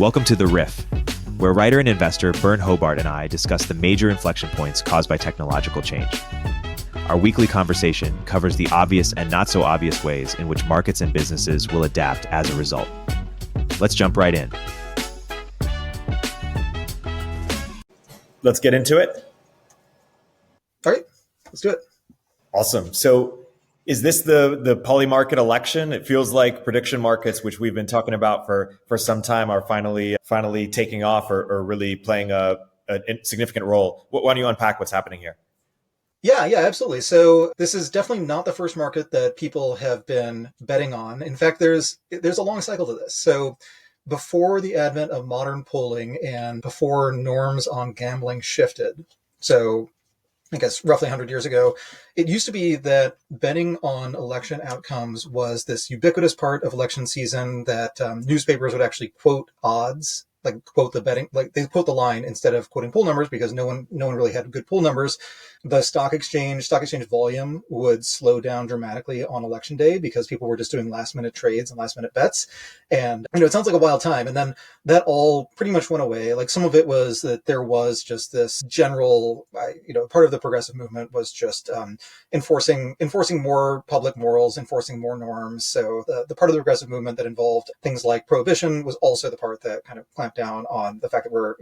Welcome to The Riff, where writer and investor Byrne Hobart and I discuss the major inflection points caused by technological change. Our weekly conversation covers the obvious and not so obvious ways in which markets and businesses will adapt as a result. Let's jump right in. Let's get into it. All right, let's do it. Awesome. So is this the Polymarket election? It feels like prediction markets, which we've been talking about for some time, are finally taking off or really playing a significant role. Why don't you unpack what's happening here? Yeah, absolutely. So this is definitely not the first market that people have been betting on. In fact, there's a long cycle to this. So before the advent of modern polling and before norms on gambling shifted, so I guess roughly 100 years ago, it used to be that betting on election outcomes was this ubiquitous part of election season that newspapers would actually quote odds, like quote the betting, like they quote the line instead of quoting poll numbers because no one really had good poll numbers. The stock exchange volume would slow down dramatically on election day because people were just doing last minute trades and last minute bets. And, it sounds like a wild time. And then that all pretty much went away. Like some of it was that there was just this general, part of the progressive movement was just enforcing more public morals, enforcing more norms. So the part of the progressive movement that involved things like prohibition was also the part that kind of clamped down on the fact that we're,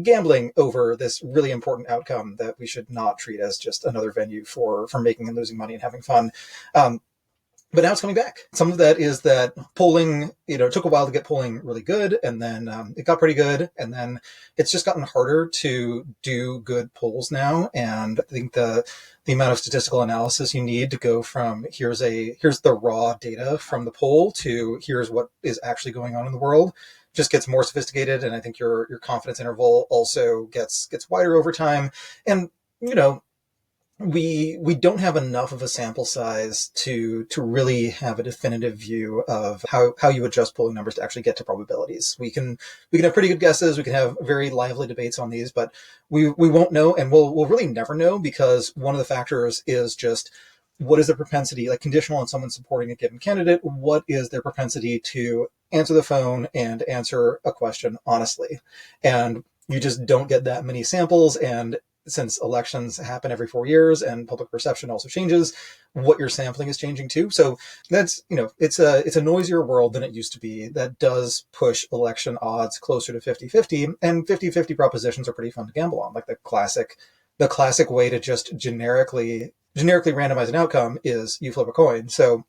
gambling over this really important outcome that we should not treat as just another venue for making and losing money and having fun. But now it's coming back. Some of that is that polling, it took a while to get polling really good, and then it got pretty good, and then it's just gotten harder to do good polls now. And I think the amount of statistical analysis you need to go from here's the raw data from the poll to here's what is actually going on in the world just gets more sophisticated. And I think your confidence interval also gets wider over time. And we don't have enough of a sample size to really have a definitive view of how you adjust polling numbers to actually get to probabilities. We can have pretty good guesses. We can have very lively debates on these, but we won't know, and we'll really never know, because one of the factors is just what is the propensity, like conditional on someone supporting a given candidate, what is their propensity to answer the phone and answer a question honestly? And you just don't get that many samples. And since elections happen every 4 years and public perception also changes, what you're sampling is changing too. So that's, it's a noisier world than it used to be. That does push election odds closer to 50-50, and 50-50 propositions are pretty fun to gamble on. Like the classic way to just generically randomize an outcome is you flip a coin. So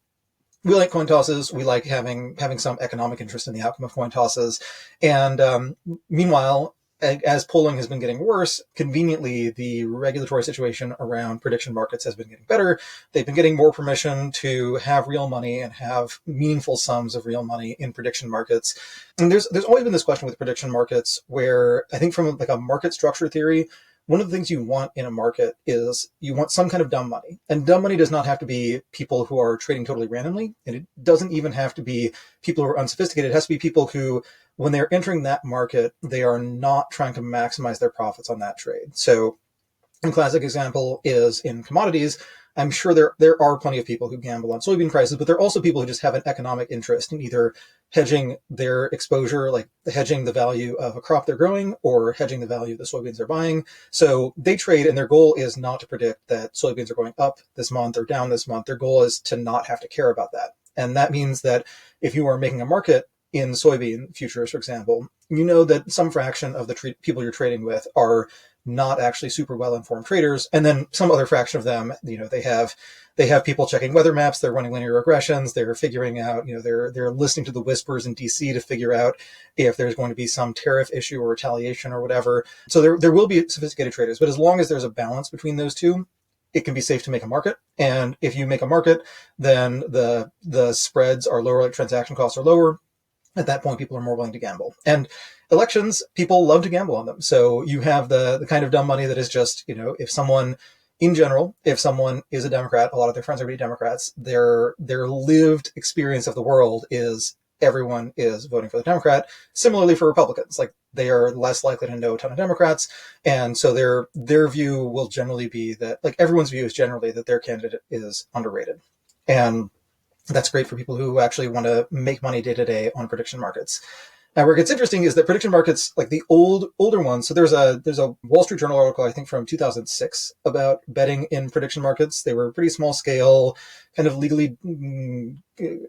we like coin tosses. We like having some economic interest in the outcome of coin tosses. And meanwhile, as polling has been getting worse, conveniently, the regulatory situation around prediction markets has been getting better. They've been getting more permission to have real money and have meaningful sums of real money in prediction markets. And there's always been this question with prediction markets where I think from like a market structure theory, one of the things you want in a market is you want some kind of dumb money. And dumb money does not have to be people who are trading totally randomly. And it doesn't even have to be people who are unsophisticated. It has to be people who, when they're entering that market, they are not trying to maximize their profits on that trade. So a classic example is in commodities. I'm sure there are plenty of people who gamble on soybean prices, but there are also people who just have an economic interest in either hedging their exposure, like hedging the value of a crop they're growing, or hedging the value of the soybeans they're buying. So they trade, and their goal is not to predict that soybeans are going up this month or down this month. Their goal is to not have to care about that. And that means that if you are making a market in soybean futures, for example, you know that some fraction of the people you're trading with are not actually super well-informed traders. And then some other fraction of them, they have people checking weather maps, they're running linear regressions, they're figuring out, they're listening to the whispers in DC to figure out if there's going to be some tariff issue or retaliation or whatever. So there will be sophisticated traders, but as long as there's a balance between those two, it can be safe to make a market. And if you make a market, then the spreads are lower, like transaction costs are lower. At that point, people are more willing to gamble. And elections, people love to gamble on them. So you have the kind of dumb money that is just, if someone is a Democrat, a lot of their friends are going to be Democrats, their lived experience of the world is everyone is voting for the Democrat. Similarly for Republicans, like they are less likely to know a ton of Democrats. And so their view will generally be that, like everyone's view is generally that their candidate is underrated. And that's great for people who actually want to make money day to day on prediction markets. And where it gets interesting is that prediction markets, like the older ones. So there's a Wall Street Journal article, I think from 2006, about betting in prediction markets. They were pretty small scale, kind of legally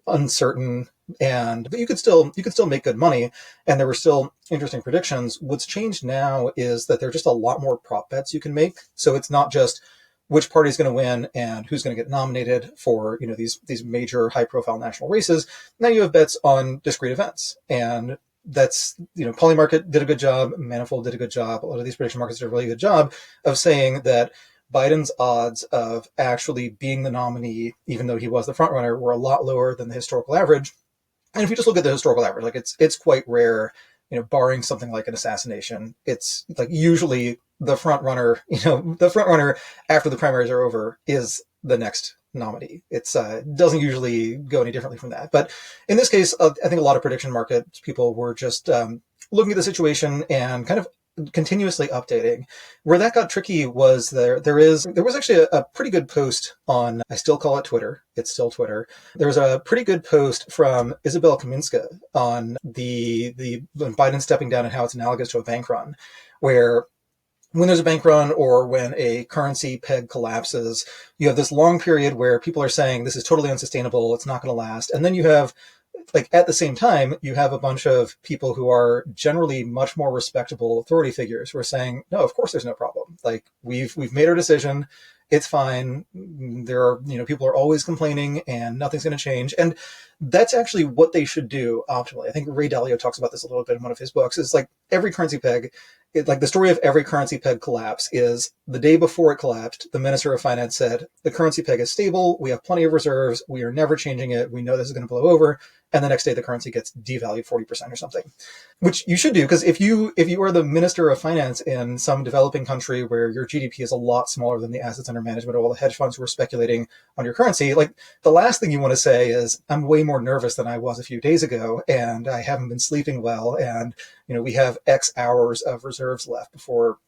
uncertain, but you could still make good money, and there were still interesting predictions. What's changed now is that there are just a lot more prop bets you can make. So it's not just which party is going to win and who's going to get nominated for these major high profile national races. Now you have bets on discrete events, and that's, Polymarket did a good job, Manifold did a good job, a lot of these prediction markets did a really good job of saying that Biden's odds of actually being the nominee, even though he was the front runner, were a lot lower than the historical average. And if you just look at the historical average, like it's quite rare, barring something like an assassination, it's like usually the front runner after the primaries are over is the next nominee. It's doesn't usually go any differently from that. But in this case, I think a lot of prediction market people were just looking at the situation and kind of continuously updating. Where that got tricky was there was actually a pretty good post on, I still call it Twitter, it's still Twitter. There was a pretty good post from Isabel Kaminska on the Biden stepping down and how it's analogous to a bank run, where when there's a bank run or when a currency peg collapses, you have this long period where people are saying this is totally unsustainable, it's not going to last. And then you have, like, at the same time, you have a bunch of people who are generally much more respectable authority figures who are saying, no, of course there's no problem. Like, we've made our decision. It's fine. There are, people are always complaining and nothing's going to change. And that's actually what they should do optimally. I think Ray Dalio talks about this a little bit in one of his books. It's like every currency peg, like the story of every currency peg collapse is the day before it collapsed, the Minister of Finance said, the currency peg is stable. We have plenty of reserves. We are never changing it. We know this is going to blow over. And the next day the currency gets devalued 40% or something, which you should do. Because if you are the Minister of Finance in some developing country where your GDP is a lot smaller than the assets under management of all the hedge funds who are speculating on your currency, like the last thing you want to say is, I'm way more nervous than I was a few days ago, and I haven't been sleeping well, and we have X hours of reserves left before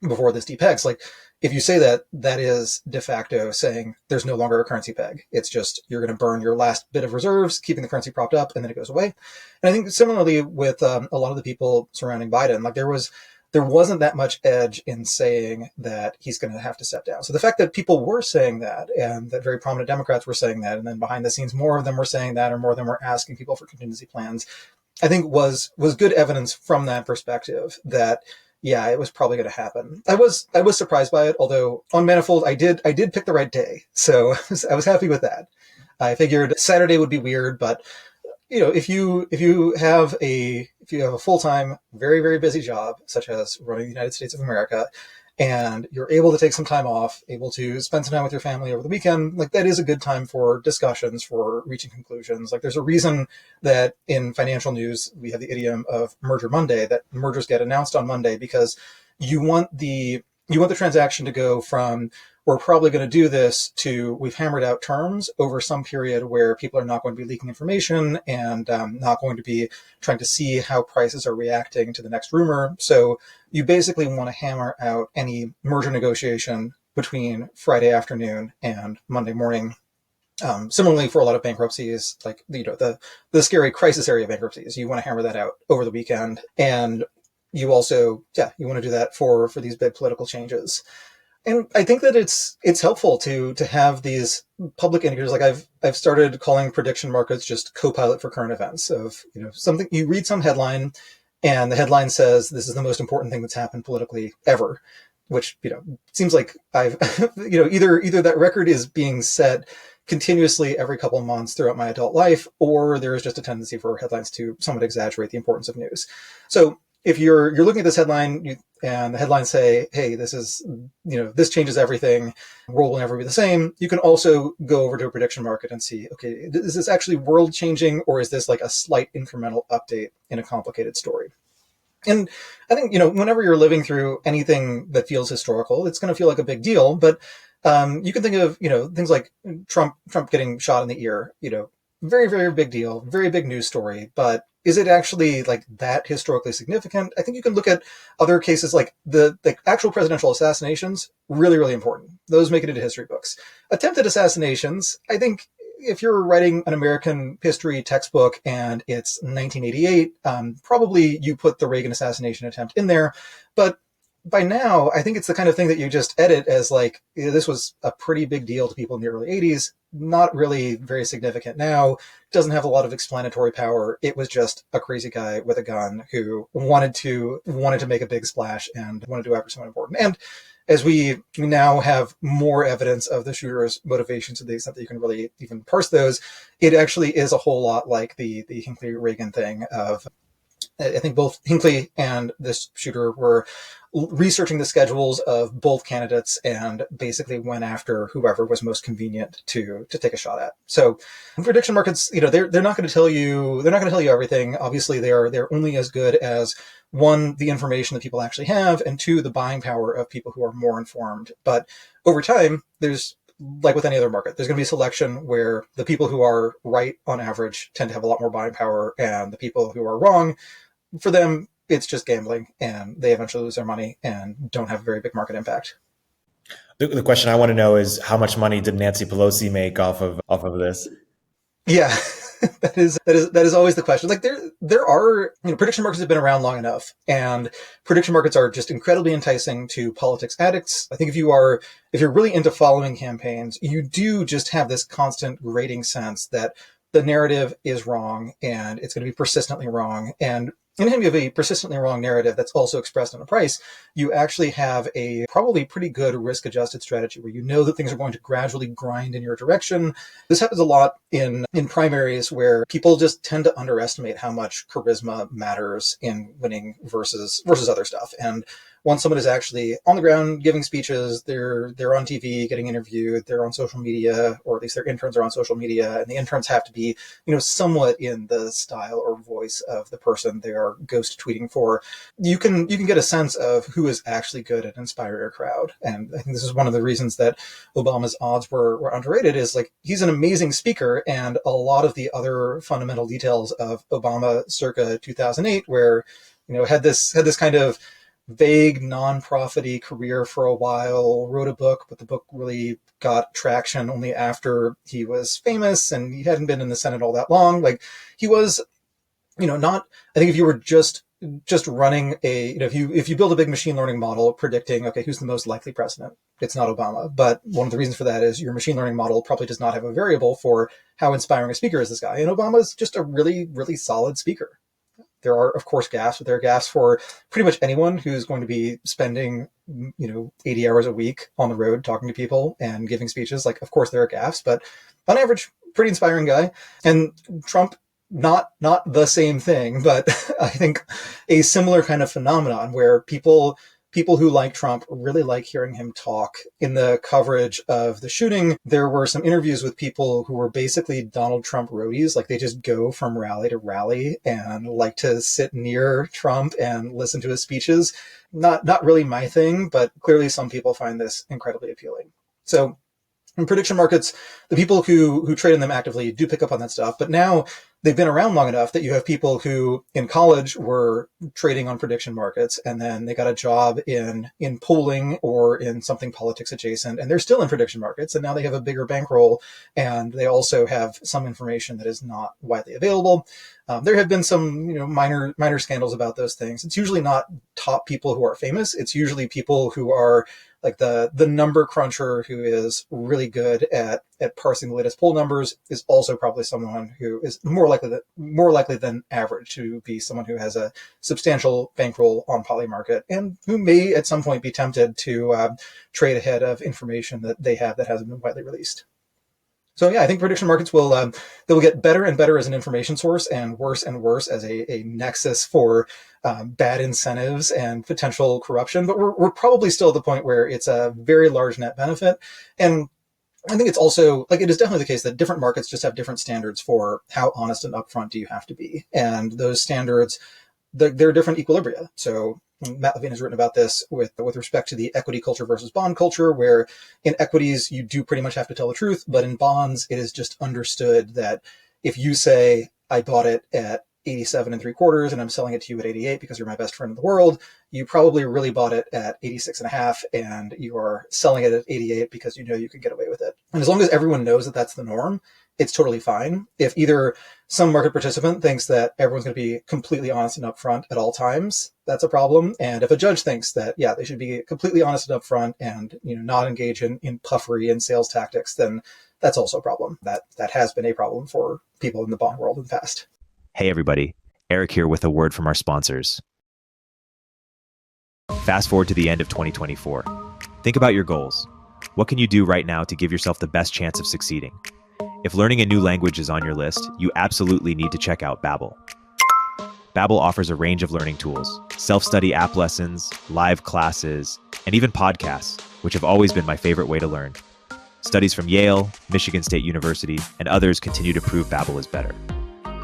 this depegs. Like, if you say that, that is de facto saying there's no longer a currency peg. It's just you're going to burn your last bit of reserves, keeping the currency propped up, and then it goes away. And I think similarly with a lot of the people surrounding Biden, like there wasn't that much edge in saying that he's going to have to step down. So the fact that people were saying that, and that very prominent Democrats were saying that, and then behind the scenes more of them were saying that, or more of them were asking people for contingency plans, I think was good evidence from that perspective that, yeah, it was probably going to happen. I was surprised by it, although on Manifold I did pick the right day, so I was happy with that. I figured Saturday would be weird, but if you have a full-time, very, very busy job, such as running the United States of America, and you're able to take some time off, able to spend some time with your family over the weekend, like that is a good time for discussions, for reaching conclusions. Like there's a reason that in financial news, we have the idiom of Merger Monday, that mergers get announced on Monday, because you want the transaction to go from, we're probably going to do this, to we've hammered out terms over some period where people are not going to be leaking information and not going to be trying to see how prices are reacting to the next rumor. So you basically want to hammer out any merger negotiation between Friday afternoon and Monday morning. Similarly, for a lot of bankruptcies, like the scary crisis area bankruptcies, you want to hammer that out over the weekend. And you also, you want to do that for these big political changes. And I think that it's helpful to have these public indicators. Like I've started calling prediction markets just co-pilot for current events. Of something, you read some headline, and the headline says this is the most important thing that's happened politically ever, which seems like I've either that record is being set continuously every couple of months throughout my adult life, or there is just a tendency for headlines to somewhat exaggerate the importance of news. So if you're looking at this headline and the headlines say, hey, this is, this changes everything, world will never be the same, you can also go over to a prediction market and see, okay, is this actually world changing, or is this like a slight incremental update in a complicated story? And I think, whenever you're living through anything that feels historical, it's going to feel like a big deal. But you can think of, things like Trump getting shot in the ear, very, very big deal, very big news story. But is it actually like that historically significant? I think you can look at other cases like the actual presidential assassinations, really, really important. Those make it into history books. Attempted assassinations, I think, if you're writing an American history textbook and it's 1988, probably you put the Reagan assassination attempt in there. But by now, I think it's the kind of thing that you just edit as like, this was a pretty big deal to people in the early 80s, not really very significant now, doesn't have a lot of explanatory power. It was just a crazy guy with a gun who wanted to make a big splash and wanted to go after someone important. And as we now have more evidence of the shooter's motivations to the extent that you can really even parse those, it actually is a whole lot like the Hinckley-Reagan thing of, I think both Hinckley and this shooter were researching the schedules of both candidates and basically went after whoever was most convenient to take a shot at. So prediction markets, they're not going to tell you everything. Obviously they're only as good as, one, the information that people actually have, and two, the buying power of people who are more informed. But over time, there's, like with any other market, there's going to be a selection where the people who are right on average tend to have a lot more buying power, and the people who are wrong, for them, it's just gambling, and they eventually lose their money and don't have a very big market impact. The question I want to know is, how much money did Nancy Pelosi make off of this? Yeah, that is always the question. Like there are, prediction markets have been around long enough, and prediction markets are just incredibly enticing to politics addicts. I think if you're really into following campaigns, you do just have this constant grating sense that the narrative is wrong and it's going to be persistently wrong. And anytime you have a persistently wrong narrative that's also expressed in a price, you actually have a probably pretty good risk-adjusted strategy where you know that things are going to gradually grind in your direction. This happens a lot in primaries where people just tend to underestimate how much charisma matters in winning versus other stuff. And once someone is actually on the ground giving speeches, they're on TV getting interviewed, they're on social media, or at least their interns are on social media, and the interns have to be, somewhat in the style or voice of the person they are ghost tweeting for. You can get a sense of who is actually good at inspiring a crowd. And I think this is one of the reasons that Obama's odds were underrated, is like, he's an amazing speaker, and a lot of the other fundamental details of Obama circa 2008, where, had this kind of vague, non-profity career for a while, wrote a book, but the book really got traction only after he was famous, and he hadn't been in the Senate all that long. Like, he was, not, I think if you were just running if you build a big machine learning model predicting, okay, who's the most likely president, it's not Obama. But one of the reasons for that is your machine learning model probably does not have a variable for how inspiring a speaker is this guy. And Obama's just a really, really solid speaker. There are, of course, gaffes, but there are gaffes for pretty much anyone who's going to be spending, 80 hours a week on the road talking to people and giving speeches. Like, of course, there are gaffes, but on average, pretty inspiring guy. And Trump, not the same thing, but I think a similar kind of phenomenon where people who like Trump really like hearing him talk. In the coverage of the shooting, there were some interviews with people who were basically Donald Trump roadies. Like, they just go from rally to rally and like to sit near Trump and listen to his speeches. Not really my thing, but clearly some people find this incredibly appealing. So in prediction markets, the people who trade in them actively do pick up on that stuff. But now they've been around long enough that you have people who in college were trading on prediction markets, and then they got a job in polling or in something politics adjacent, and they're still in prediction markets, and now they have a bigger bankroll, and they also have some information that is not widely available. There have been some minor scandals about those things. It's usually not top people who are famous. It's usually people who are like the number cruncher who is really good at parsing the latest poll numbers is also probably someone who is more likely than average to be someone who has a substantial bankroll on Polymarket and who may at some point be tempted to trade ahead of information that they have that hasn't been widely released. So yeah, I think prediction markets will get better and better as an information source and worse as a nexus for bad incentives and potential corruption. But we're probably still at the point where it's a very large net benefit. And I think it's also, like, it is definitely the case that different markets just have different standards for how honest and upfront do you have to be. And those standards, there are different equilibria. So Matt Levine has written about this with respect to the equity culture versus bond culture, where in equities, you do pretty much have to tell the truth. But in bonds, it is just understood that if you say, I bought it at 87 and 3/4 and I'm selling it to you at 88 because you're my best friend in the world, you probably really bought it at 86 and a half and you are selling it at 88 because you know you could get away with it. And as long as everyone knows that that's the norm, it's totally fine. If either some market participant thinks that everyone's going to be completely honest and upfront at all times, that's a problem. And if a judge thinks that, yeah, they should be completely honest and upfront and, not engage in puffery and sales tactics, then that's also a problem. That has been a problem for people in the bond world in the past. Hey everybody, Erik here with a word from our sponsors. Fast forward to the end of 2024. Think about your goals. What can you do right now to give yourself the best chance of succeeding? If learning a new language is on your list, you absolutely need to check out Babbel. Babbel offers a range of learning tools, self-study app lessons, live classes, and even podcasts, which have always been my favorite way to learn. Studies from Yale, Michigan State University, and others continue to prove Babbel is better.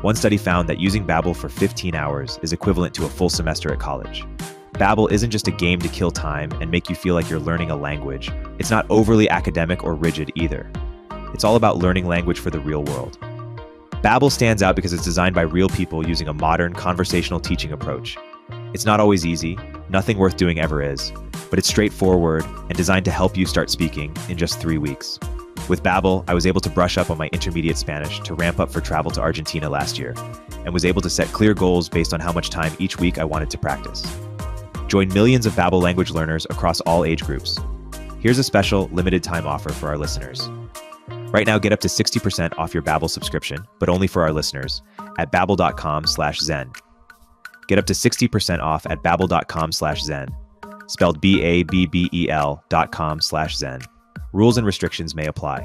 One study found that using Babbel for 15 hours is equivalent to a full semester at college. Babbel isn't just a game to kill time and make you feel like you're learning a language. It's not overly academic or rigid either. It's all about learning language for the real world. Babbel stands out because it's designed by real people using a modern conversational teaching approach. It's not always easy, nothing worth doing ever is, but it's straightforward and designed to help you start speaking in just 3 weeks. With Babbel, I was able to brush up on my intermediate Spanish to ramp up for travel to Argentina last year, and was able to set clear goals based on how much time each week I wanted to practice. Join millions of Babbel language learners across all age groups. Here's a special limited time offer for our listeners. Right now, get up to 60% off your Babbel subscription, but only for our listeners, at babbel.com/zen. Get up to 60% off at babbel.com/zen, spelled BABBEL.com/zen. Rules and restrictions may apply.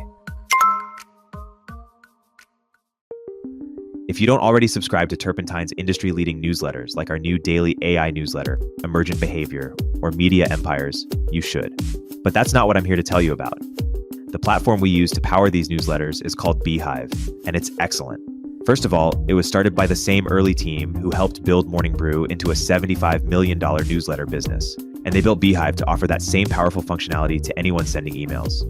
If you don't already subscribe to Turpentine's industry-leading newsletters, like our new daily AI newsletter, Emergent Behavior, or Media Empires, you should. But that's not what I'm here to tell you about. The platform we use to power these newsletters is called Beehiiv, and it's excellent. First of all, it was started by the same early team who helped build Morning Brew into a $75 million newsletter business. And they built Beehiiv to offer that same powerful functionality to anyone sending emails.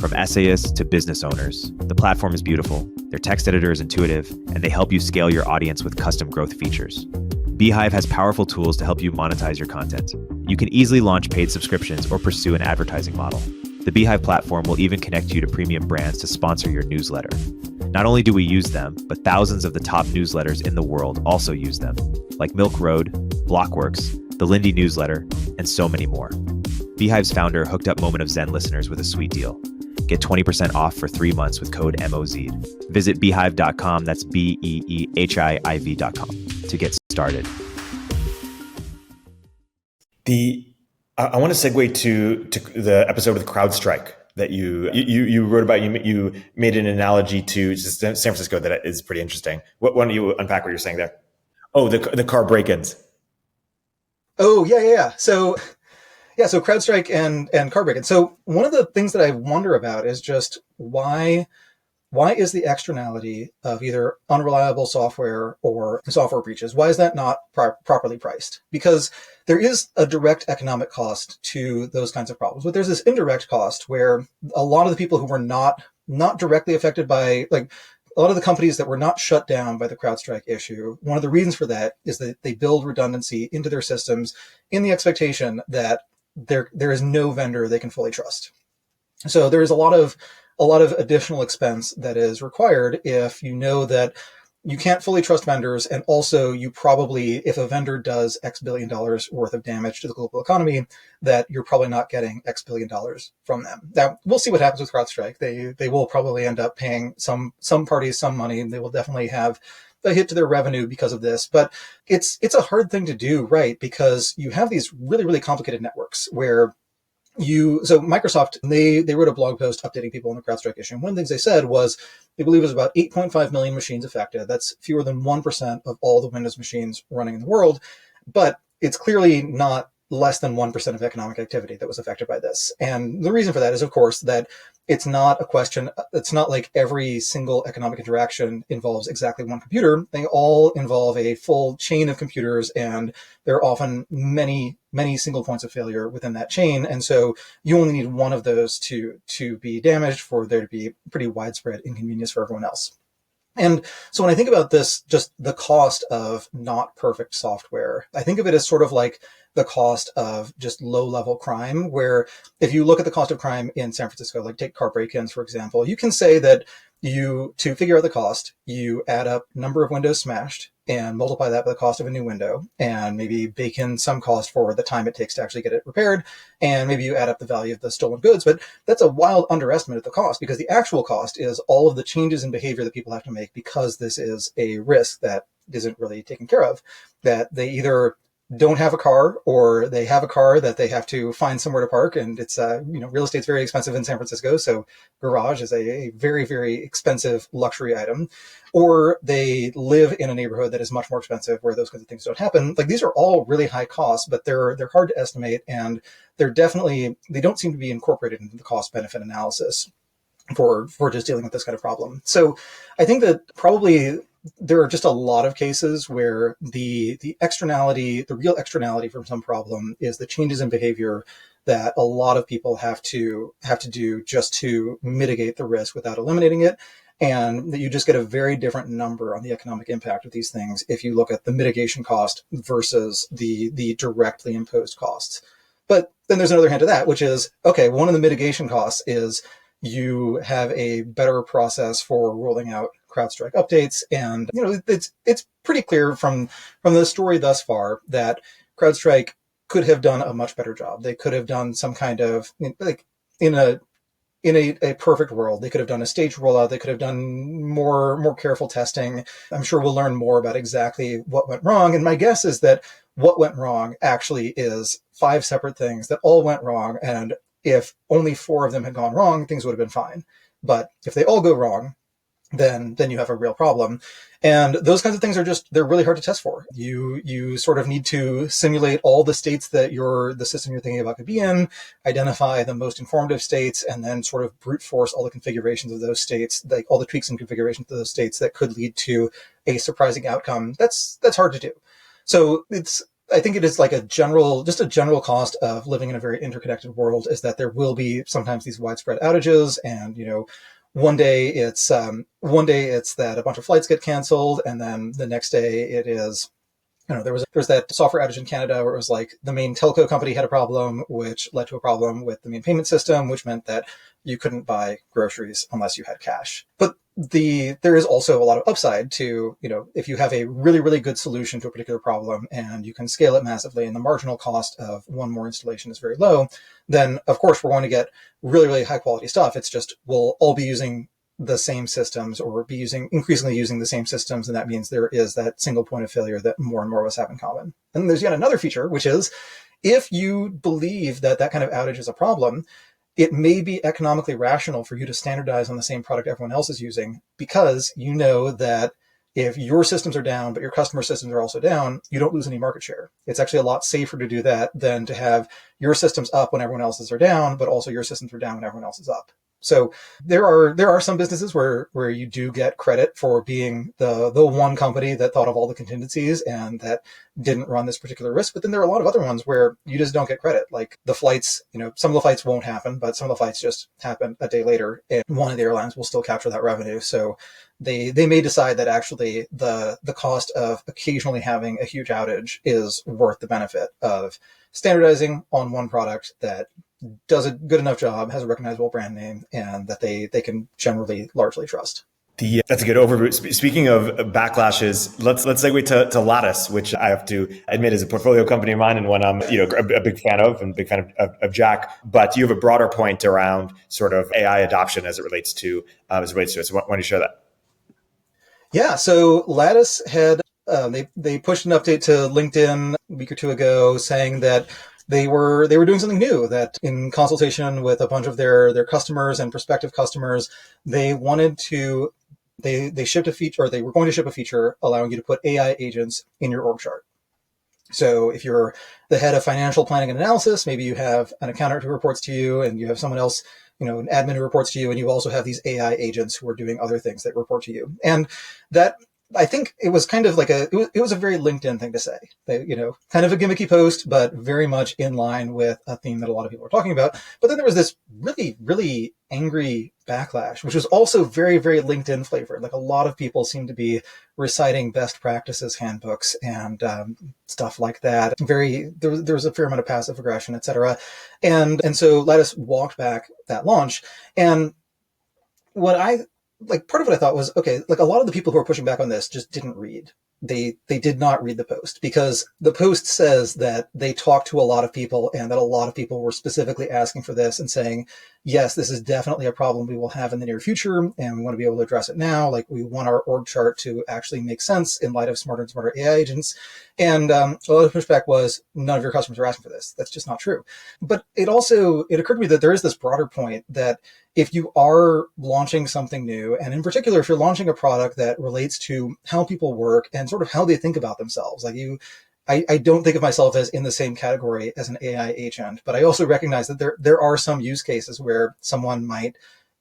From essayists to business owners, the platform is beautiful, their text editor is intuitive, and they help you scale your audience with custom growth features. Beehiiv has powerful tools to help you monetize your content. You can easily launch paid subscriptions or pursue an advertising model. The Beehiiv platform will even connect you to premium brands to sponsor your newsletter. Not only do we use them, but thousands of the top newsletters in the world also use them, like Milk Road, Blockworks, the Lindy newsletter, and so many more. Beehiiv's founder hooked up Moment of Zen listeners with a sweet deal. Get 20% off for 3 months with code MOZ. Visit beehiiv.com, that's BEEHIIV.com, to get started. I want to segue to the episode with CrowdStrike that you wrote about. You made an analogy to San Francisco that is pretty interesting. Why don't you unpack what you're saying there? Oh, the car break-ins. Oh, yeah. So CrowdStrike and car break-ins. So one of the things that I wonder about is just why is the externality of either unreliable software or software breaches, why is that not properly priced? Because there is a direct economic cost to those kinds of problems, but there's this indirect cost where a lot of the people who were not directly affected by, like, a lot of the companies that were not shut down by the CrowdStrike issue, one of the reasons for that is that they build redundancy into their systems in the expectation that there is no vendor they can fully trust. So there is a lot of additional expense that is required if you know that you can't fully trust vendors, and also you probably, if a vendor does X billion dollars worth of damage to the global economy, that you're probably not getting X billion dollars from them. Now, we'll see what happens with CrowdStrike. They will probably end up paying some parties some money, and they will definitely have a hit to their revenue because of this. But it's a hard thing to do, right? Because you have these really, really complicated networks where so Microsoft, they wrote a blog post updating people on the CrowdStrike issue. And one of the things they said was they believe it was about 8.5 million machines affected. That's fewer than 1% of all the Windows machines running in the world. But it's clearly not less than 1% of economic activity that was affected by this. And the reason for that is, of course, that it's not like every single economic interaction involves exactly one computer. They all involve a full chain of computers, and there are often many, many single points of failure within that chain. And so you only need one of those to be damaged for there to be pretty widespread inconvenience for everyone else. And so when I think about this, just the cost of not perfect software, I think of it as sort of like the cost of just low-level crime, where if you look at the cost of crime in San Francisco, like take car break-ins, for example, you can say that to figure out the cost, you add up number of windows smashed and multiply that by the cost of a new window, and maybe bake in some cost for the time it takes to actually get it repaired, and maybe you add up the value of the stolen goods. But that's a wild underestimate of the cost, because the actual cost is all of the changes in behavior that people have to make because this is a risk that isn't really taken care of, that they either don't have a car, or they have a car that they have to find somewhere to park. And it's, real estate's very expensive in San Francisco. So garage is a very, very expensive luxury item, or they live in a neighborhood that is much more expensive where those kinds of things don't happen. Like, these are all really high costs, but they're hard to estimate. And they don't seem to be incorporated into the cost benefit analysis for just dealing with this kind of problem. So I think that probably there are just a lot of cases where the real externality from some problem is the changes in behavior that a lot of people have to do just to mitigate the risk without eliminating it. And that you just get a very different number on the economic impact of these things if you look at the mitigation cost versus the directly imposed costs. But then there's another hand to that, which is, okay, one of the mitigation costs is you have a better process for rolling out CrowdStrike updates. And, it's pretty clear from the story thus far that CrowdStrike could have done a much better job. They could have done some kind of, like, in a perfect world, they could have done a staged rollout. They could have done more careful testing. I'm sure we'll learn more about exactly what went wrong. And my guess is that what went wrong actually is 5 separate things that all went wrong. And if only 4 of them had gone wrong, things would have been fine. But if they all go wrong, then you have a real problem. And those kinds of things they're really hard to test for. You sort of need to simulate all the states that the system you're thinking about could be in, identify the most informative states, and then sort of brute force all the configurations of those states, like all the tweaks and configurations of those states that could lead to a surprising outcome. That's hard to do. So I think it is like a general cost of living in a very interconnected world is that there will be sometimes these widespread outages, and one day it's that a bunch of flights get canceled, and then the next day it is, there was that software outage in Canada where it was like the main telco company had a problem, which led to a problem with the main payment system, which meant that you couldn't buy groceries unless you had cash. But there is also a lot of upside to, if you have a really, really good solution to a particular problem and you can scale it massively and the marginal cost of one more installation is very low, then of course we're going to get really, really high quality stuff. It's just we'll all be using the same systems, or be increasingly using the same systems. And that means there is that single point of failure that more and more of us have in common. And there's yet another feature, which is if you believe that kind of outage is a problem, it may be economically rational for you to standardize on the same product everyone else is using, because you know that if your systems are down, but your customer systems are also down, you don't lose any market share. It's actually a lot safer to do that than to have your systems up when everyone else's are down, but also your systems are down when everyone else is up. So there are some businesses where you do get credit for being the one company that thought of all the contingencies and that didn't run this particular risk. But then there are a lot of other ones where you just don't get credit. Like the flights, some of the flights won't happen, but some of the flights just happen a day later, and one of the airlines will still capture that revenue. So they may decide that actually the cost of occasionally having a huge outage is worth the benefit of standardizing on one product that does a good enough job, has a recognizable brand name, and that they can generally largely trust. That's a good overview. Speaking of backlashes, let's segue to Lattice, which I have to admit is a portfolio company of mine and one I'm a big fan of and big fan of Jack. But you have a broader point around sort of AI adoption as it relates to it. So why don't you share that? Yeah. So Lattice had they pushed an update to LinkedIn a week or two ago saying that they were doing something new, that in consultation with a bunch of their customers and prospective customers, they wanted to, they shipped a feature, or they were going to ship a feature allowing you to put AI agents in your org chart. So if you're the head of financial planning and analysis, maybe you have an accountant who reports to you, and you have someone else, an admin who reports to you, and you also have these AI agents who are doing other things that report to you. And that, I think it was kind of like it was a very LinkedIn thing to say. Kind of a gimmicky post, but very much in line with a theme that a lot of people are talking about. But then there was this really, really angry backlash, which was also very, very LinkedIn flavored. Like a lot of people seem to be reciting best practices handbooks and stuff like that. There was a fair amount of passive aggression, et cetera. And so Lattice walked back that launch. And part of what I thought was, okay, like a lot of the people who are pushing back on this just didn't read. They did not read the post, because the post says that they talked to a lot of people and that a lot of people were specifically asking for this and saying, yes, this is definitely a problem we will have in the near future, and we want to be able to address it now. Like, we want our org chart to actually make sense in light of smarter and smarter AI agents. And a lot of pushback was, none of your customers are asking for this. That's just not true. But it occurred to me that there is this broader point that if you are launching something new, and in particular, if you're launching a product that relates to how people work and sort of how they think about themselves, like I don't think of myself as in the same category as an AI agent, but I also recognize that there are some use cases where someone might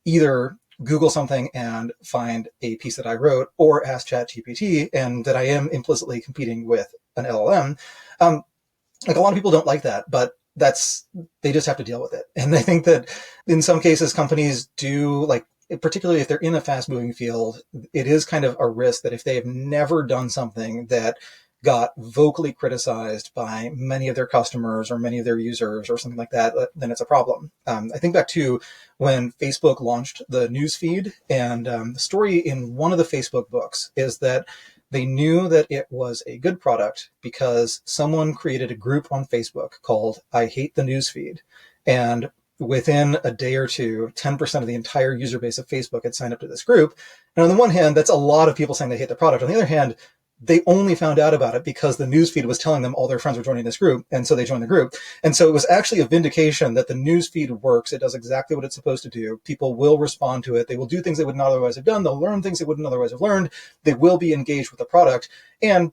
either Google something and find a piece that I wrote, or ask ChatGPT, and that I am implicitly competing with an LLM. Like, a lot of people don't like that, but they just have to deal with it. And I think that in some cases, companies do, like, particularly if they're in a fast moving field, it is kind of a risk that if they have never done something that got vocally criticized by many of their customers or many of their users or something like that, then it's a problem. I think back to when Facebook launched the news feed, and the story in one of the Facebook books is that they knew that it was a good product because someone created a group on Facebook called I Hate the Newsfeed. And within a day or two, 10% of the entire user base of Facebook had signed up to this group. And on the one hand, that's a lot of people saying they hate the product. On the other hand, they only found out about it because the newsfeed was telling them all their friends were joining this group. And so they joined the group. And so it was actually a vindication that the newsfeed works. It does exactly what it's supposed to do. People will respond to it. They will do things they would not otherwise have done. They'll learn things they wouldn't otherwise have learned. They will be engaged with the product. And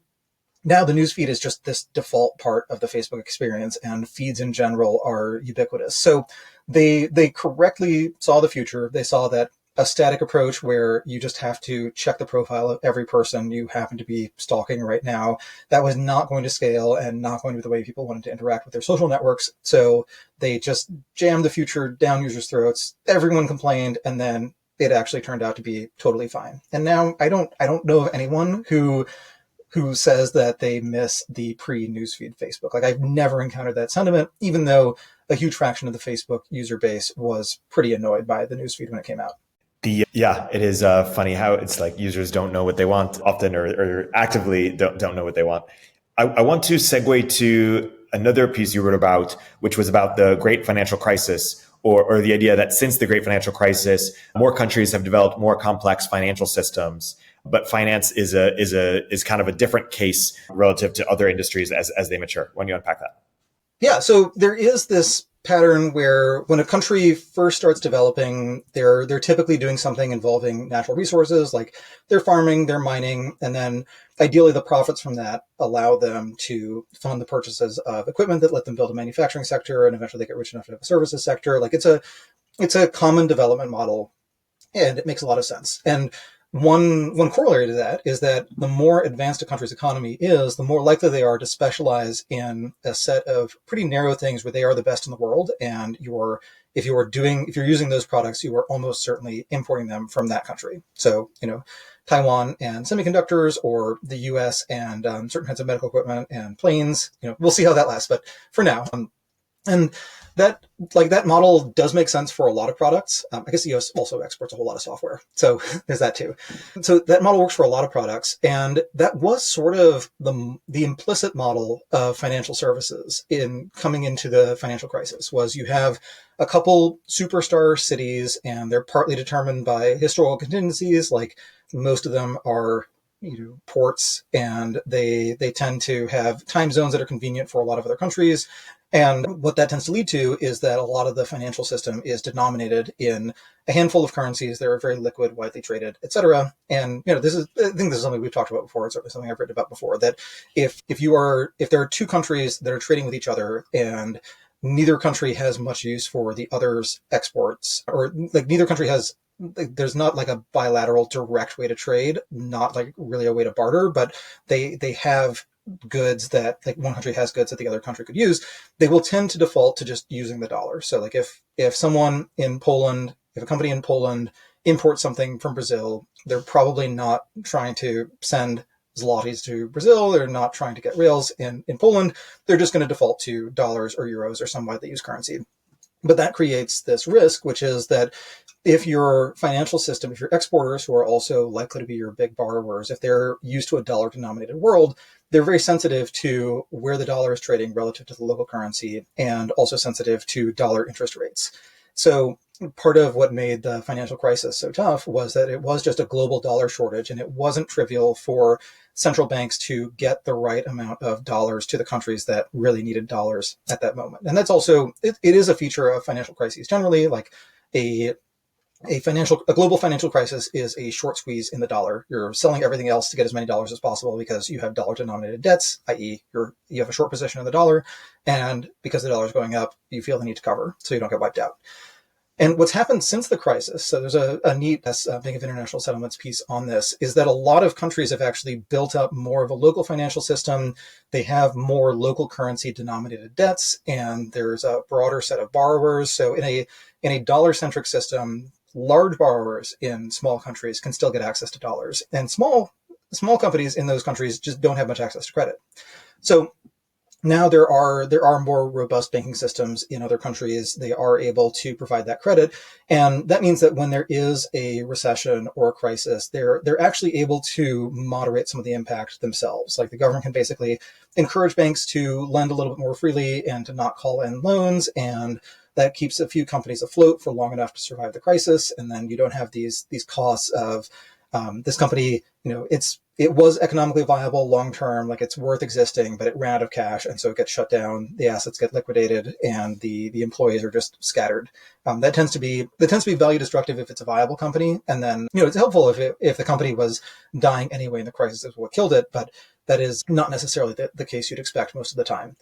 now the newsfeed is just this default part of the Facebook experience, and feeds in general are ubiquitous. So they correctly saw the future. They saw that a static approach where you just have to check the profile of every person you happen to be stalking right now, that was not going to scale and not going to be the way people wanted to interact with their social networks. So they just jammed the future down users' throats. Everyone complained, and then it actually turned out to be totally fine. And now I don't know of anyone who says that they miss the pre-newsfeed Facebook. Like, I've never encountered that sentiment, even though a huge fraction of the Facebook user base was pretty annoyed by the newsfeed when it came out. Yeah, it is funny how it's like users don't know what they want often, or actively don't know what they want. I want to segue to another piece you wrote about, which was about the great financial crisis, or the idea that since the great financial crisis, more countries have developed more complex financial systems. But finance is kind of a different case relative to other industries as they mature. Why don't you unpack that? Yeah, so there is this pattern where when a country first starts developing, they're typically doing something involving natural resources, like they're farming, they're mining, and then ideally the profits from that allow them to fund the purchases of equipment that let them build a manufacturing sector, and eventually they get rich enough to have a services sector. Like, it's a common development model, and it makes a lot of sense. And one corollary to that is that the more advanced a country's economy is, the more likely they are to specialize in a set of pretty narrow things where they are the best in the world. And if you're using those products, you are almost certainly importing them from that country. So, Taiwan and semiconductors, or the US and certain kinds of medical equipment and planes, we'll see how that lasts. But for now, and that model does make sense for a lot of products. I guess the US also exports a whole lot of software, so there's that too. So that model works for a lot of products, and that was sort of the implicit model of financial services in coming into the financial crisis. Was you have a couple superstar cities, and they're partly determined by historical contingencies. Like, most of them are ports, and they tend to have time zones that are convenient for a lot of other countries. And what that tends to lead to is that a lot of the financial system is denominated in a handful of currencies that are very liquid, widely traded, et cetera. And I think this is something we've talked about before. It's certainly something I've written about before. That if there are two countries that are trading with each other, and neither country has much use for the other's exports, or like neither country has, there's not like a bilateral direct way to trade, not like really a way to barter, but they have goods that, like, one country has goods that the other country could use, they will tend to default to just using the dollar. So like if someone in Poland if a company in Poland imports something from Brazil, they're probably not trying to send zlotys to Brazil. They're not trying to get reals in Poland. They're just going to default to dollars or euros or some widely used currency. But that creates this risk, which is that if your financial system, if your exporters, who are also likely to be your big borrowers, if they're used to a dollar-denominated world, they're very sensitive to where the dollar is trading relative to the local currency, and also sensitive to dollar interest rates. So part of what made the financial crisis so tough was that it was just a global dollar shortage, and it wasn't trivial for central banks to get the right amount of dollars to the countries that really needed dollars at that moment. And that's also, it is a feature of financial crises generally, like a global financial crisis is a short squeeze in the dollar. You're selling everything else to get as many dollars as possible because you have dollar denominated debts, i.e. you have a short position in the dollar, and because the dollar is going up, you feel the need to cover so you don't get wiped out. And what's happened since the crisis, so there's a neat Bank of International Settlements piece on this, is that a lot of countries have actually built up more of a local financial system. They have more local currency denominated debts, and there's a broader set of borrowers. So in a dollar-centric system, large borrowers in small countries can still get access to dollars, and small companies in those countries just don't have much access to credit. So now there are more robust banking systems in other countries. They are able to provide that credit. And that means that when there is a recession or a crisis, they're actually able to moderate some of the impact themselves. Like the government can basically encourage banks to lend a little bit more freely and to not call in loans. And that keeps a few companies afloat for long enough to survive the crisis. And then you don't have these costs of this company, it was economically viable long-term, like it's worth existing, but it ran out of cash. And so it gets shut down, the assets get liquidated, and the employees are just scattered. That tends to be value destructive if it's a viable company. And then, it's helpful if the company was dying anyway and the crisis is what killed it, but that is not necessarily the case you'd expect most of the time.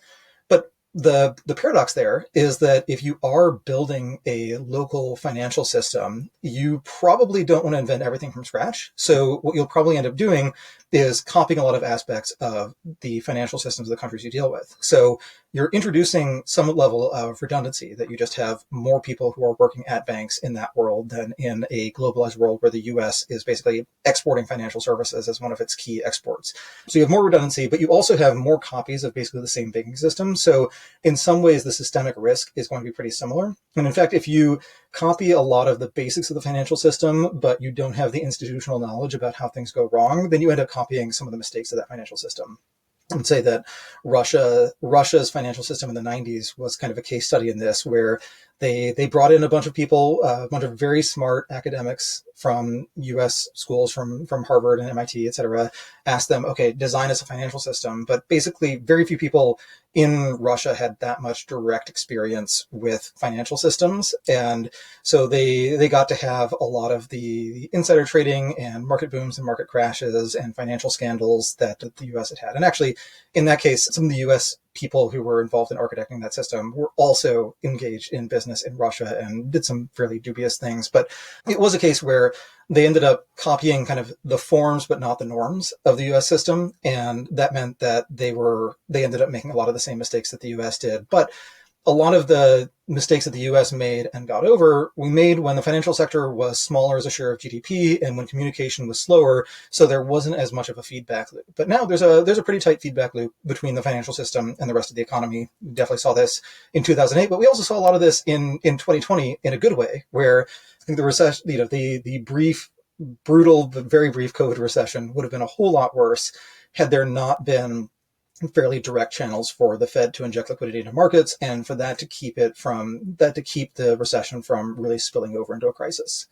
But the paradox there is that if you are building a local financial system, you probably don't want to invent everything from scratch. So what you'll probably end up doing is copying a lot of aspects of the financial systems of the countries you deal with. So you're introducing some level of redundancy, that you just have more people who are working at banks in that world than in a globalized world where the US is basically exporting financial services as one of its key exports. So you have more redundancy, but you also have more copies of basically the same banking system. So in some ways, the systemic risk is going to be pretty similar. And in fact, if you copy a lot of the basics of the financial system, but you don't have the institutional knowledge about how things go wrong, then you end up copying some of the mistakes of that financial system. I would say that Russia's financial system in the 90s was kind of a case study in this, where they brought in a bunch of people, a bunch of very smart academics from US schools, from Harvard and MIT, et cetera, asked them, okay, design us a financial system. But basically, very few people in Russia had that much direct experience with financial systems. And so they got to have a lot of the insider trading and market booms and market crashes and financial scandals that the US had. And actually, in that case, some of the US people who were involved in architecting that system were also engaged in business in Russia and did some fairly dubious things. But it was a case where they ended up copying kind of the forms, but not the norms of the US system. And that meant that they ended up making a lot of the same mistakes that the US did. But a lot of the mistakes that the US made and got over, we made when the financial sector was smaller as a share of GDP and when communication was slower, so there wasn't as much of a feedback loop. But now there's a pretty tight feedback loop between the financial system and the rest of the economy. We definitely saw this in 2008, but we also saw a lot of this in 2020 in a good way, where I think the recession, the brief, brutal, but very brief COVID recession would have been a whole lot worse had there not been fairly direct channels for the Fed to inject liquidity into markets, and for that to keep the recession from really spilling over into a crisis.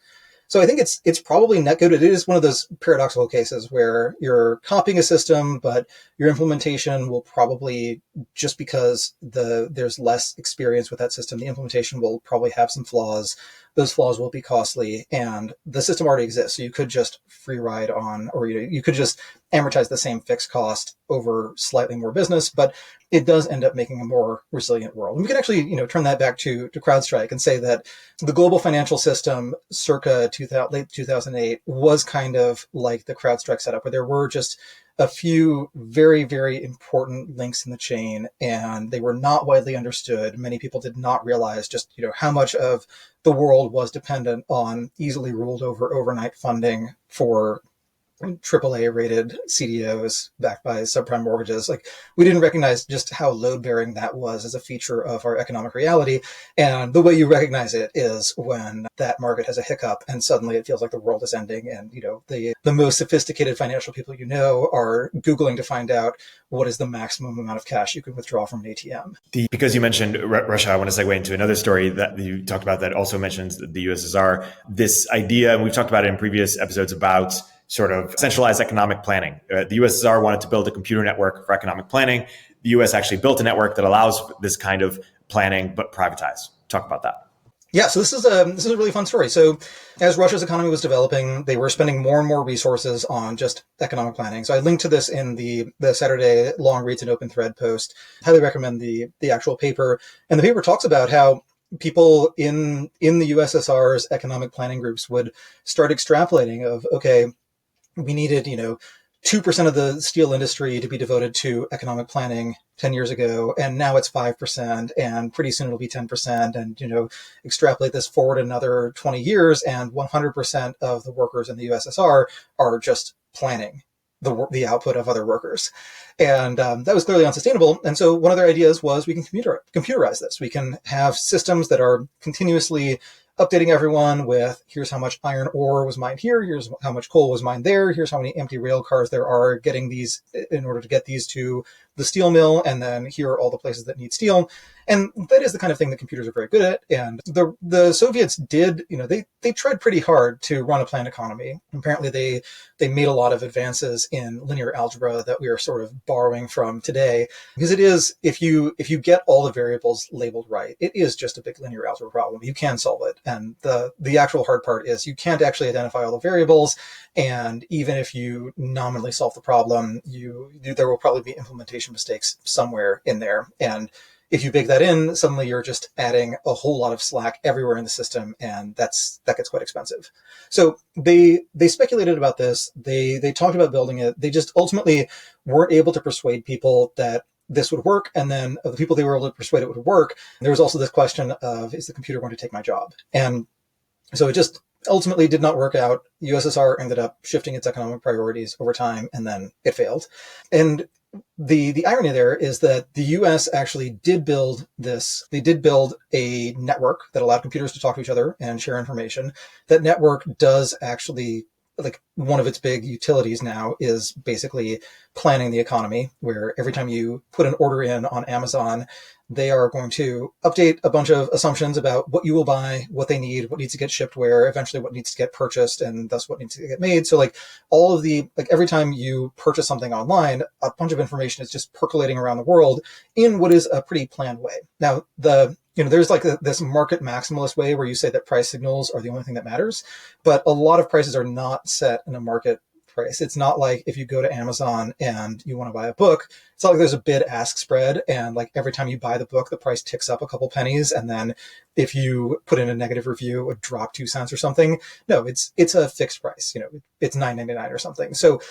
So I think it's probably net good. It is one of those paradoxical cases where you're copying a system, but your implementation will probably, just because there's less experience with that system, the implementation will probably have some flaws. Those flaws will be costly, and the system already exists. So you could just free ride on, or you could just amortize the same fixed cost over slightly more business, but it does end up making a more resilient world. And we can actually, turn that back to CrowdStrike and say that the global financial system circa late 2008 was kind of like the CrowdStrike setup, where there were just a few very, very important links in the chain, and they were not widely understood. Many people did not realize just, how much of the world was dependent on easily ruled over overnight funding for AAA rated CDOs backed by subprime mortgages. Like, we didn't recognize just how load bearing that was as a feature of our economic reality. And the way you recognize it is when that market has a hiccup and suddenly it feels like the world is ending. And, the most sophisticated financial people are Googling to find out what is the maximum amount of cash you can withdraw from an ATM. Because you mentioned Russia, I want to segue into another story that you talked about that also mentions the USSR. This idea, and we've talked about it in previous episodes, about sort of centralized economic planning. The USSR wanted to build a computer network for economic planning. The US actually built a network that allows this kind of planning, but privatized. Talk about that. Yeah, so this is a really fun story. So as Russia's economy was developing, they were spending more and more resources on just economic planning. So I linked to this in the Saturday Long Reads and Open Thread post. Highly recommend the actual paper. And the paper talks about how people in the USSR's economic planning groups would start extrapolating of, okay, we needed, 2% of the steel industry to be devoted to economic planning 10 years ago, and now it's 5%, and pretty soon it'll be 10%, and, extrapolate this forward another 20 years, and 100% of the workers in the USSR are just planning the output of other workers. And that was clearly unsustainable. And so one of their ideas was we can computerize this. We can have systems that are continuously updating everyone with, here's how much iron ore was mined here, here's how much coal was mined there, here's how many empty rail cars there are getting these in order to get these to the steel mill, and then here are all the places that need steel. And that is the kind of thing that computers are very good at. And the Soviets did, they tried pretty hard to run a planned economy. Apparently they made a lot of advances in linear algebra that we are sort of borrowing from today, because it is, if you get all the variables labeled right, it is just a big linear algebra problem. You can solve it. And the actual hard part is you can't actually identify all the variables. And even if you nominally solve the problem, there will probably be implementation mistakes somewhere in there. And if you bake that in, suddenly you're just adding a whole lot of slack everywhere in the system, and that gets quite expensive. So they speculated about this. They talked about building it. They just ultimately weren't able to persuade people that this would work. And then of the people they were able to persuade it would work, there was also this question of, is the computer going to take my job? And so it just ultimately did not work out. USSR ended up shifting its economic priorities over time, and then it failed. And the irony there is that the US actually did build this. They did build a network that allowed computers to talk to each other and share information. That network does actually, like, one of its big utilities now is basically planning the economy, where every time you put an order in on Amazon, they are going to update a bunch of assumptions about what you will buy, what they need, what needs to get shipped where, eventually what needs to get purchased, and thus what needs to get made. So like all of every time you purchase something online, a bunch of information is just percolating around the world in what is a pretty planned way. Now, there's like this market maximalist way where you say that price signals are the only thing that matters, but a lot of prices are not set in a market price. It's not like if you go to Amazon and you want to buy a book, it's not like there's a bid-ask spread, and like every time you buy the book, the price ticks up a couple pennies, and then if you put in a negative review, it would drop 2 cents or something. No, it's a fixed price. It's $9.99 or something. So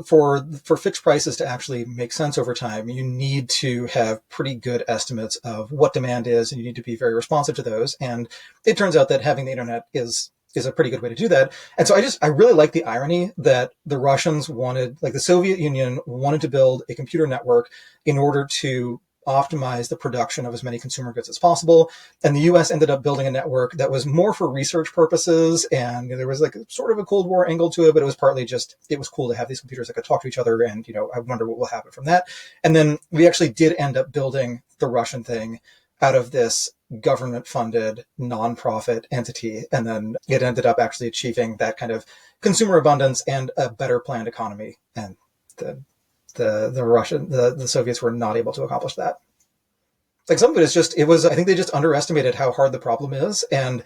for fixed prices to actually make sense over time, you need to have pretty good estimates of what demand is, and you need to be very responsive to those. And it turns out that having the internet is a pretty good way to do that. And so I really like the irony that the Russians wanted, like the Soviet Union wanted to build a computer network in order to optimize the production of as many consumer goods as possible. And the US ended up building a network that was more for research purposes. And there was like sort of a Cold War angle to it, but it was partly just, it was cool to have these computers that could talk to each other. And, I wonder what will happen from that. And then we actually did end up building the Russian thing out of this government-funded nonprofit entity, and then it ended up actually achieving that kind of consumer abundance and a better planned economy. And the Soviets were not able to accomplish that. Like some of it is just, I think they just underestimated how hard the problem is. And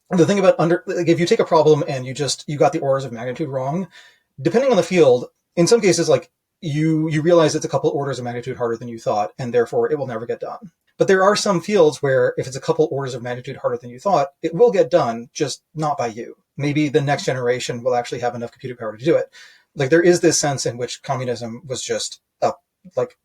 the thing about if you take a problem and you got the orders of magnitude wrong, depending on the field, in some cases, like you realize it's a couple orders of magnitude harder than you thought, and therefore it will never get done. But there are some fields where if it's a couple orders of magnitude harder than you thought, it will get done, just not by you. Maybe the next generation will actually have enough computing power to do it. like there is this sense in which communism was just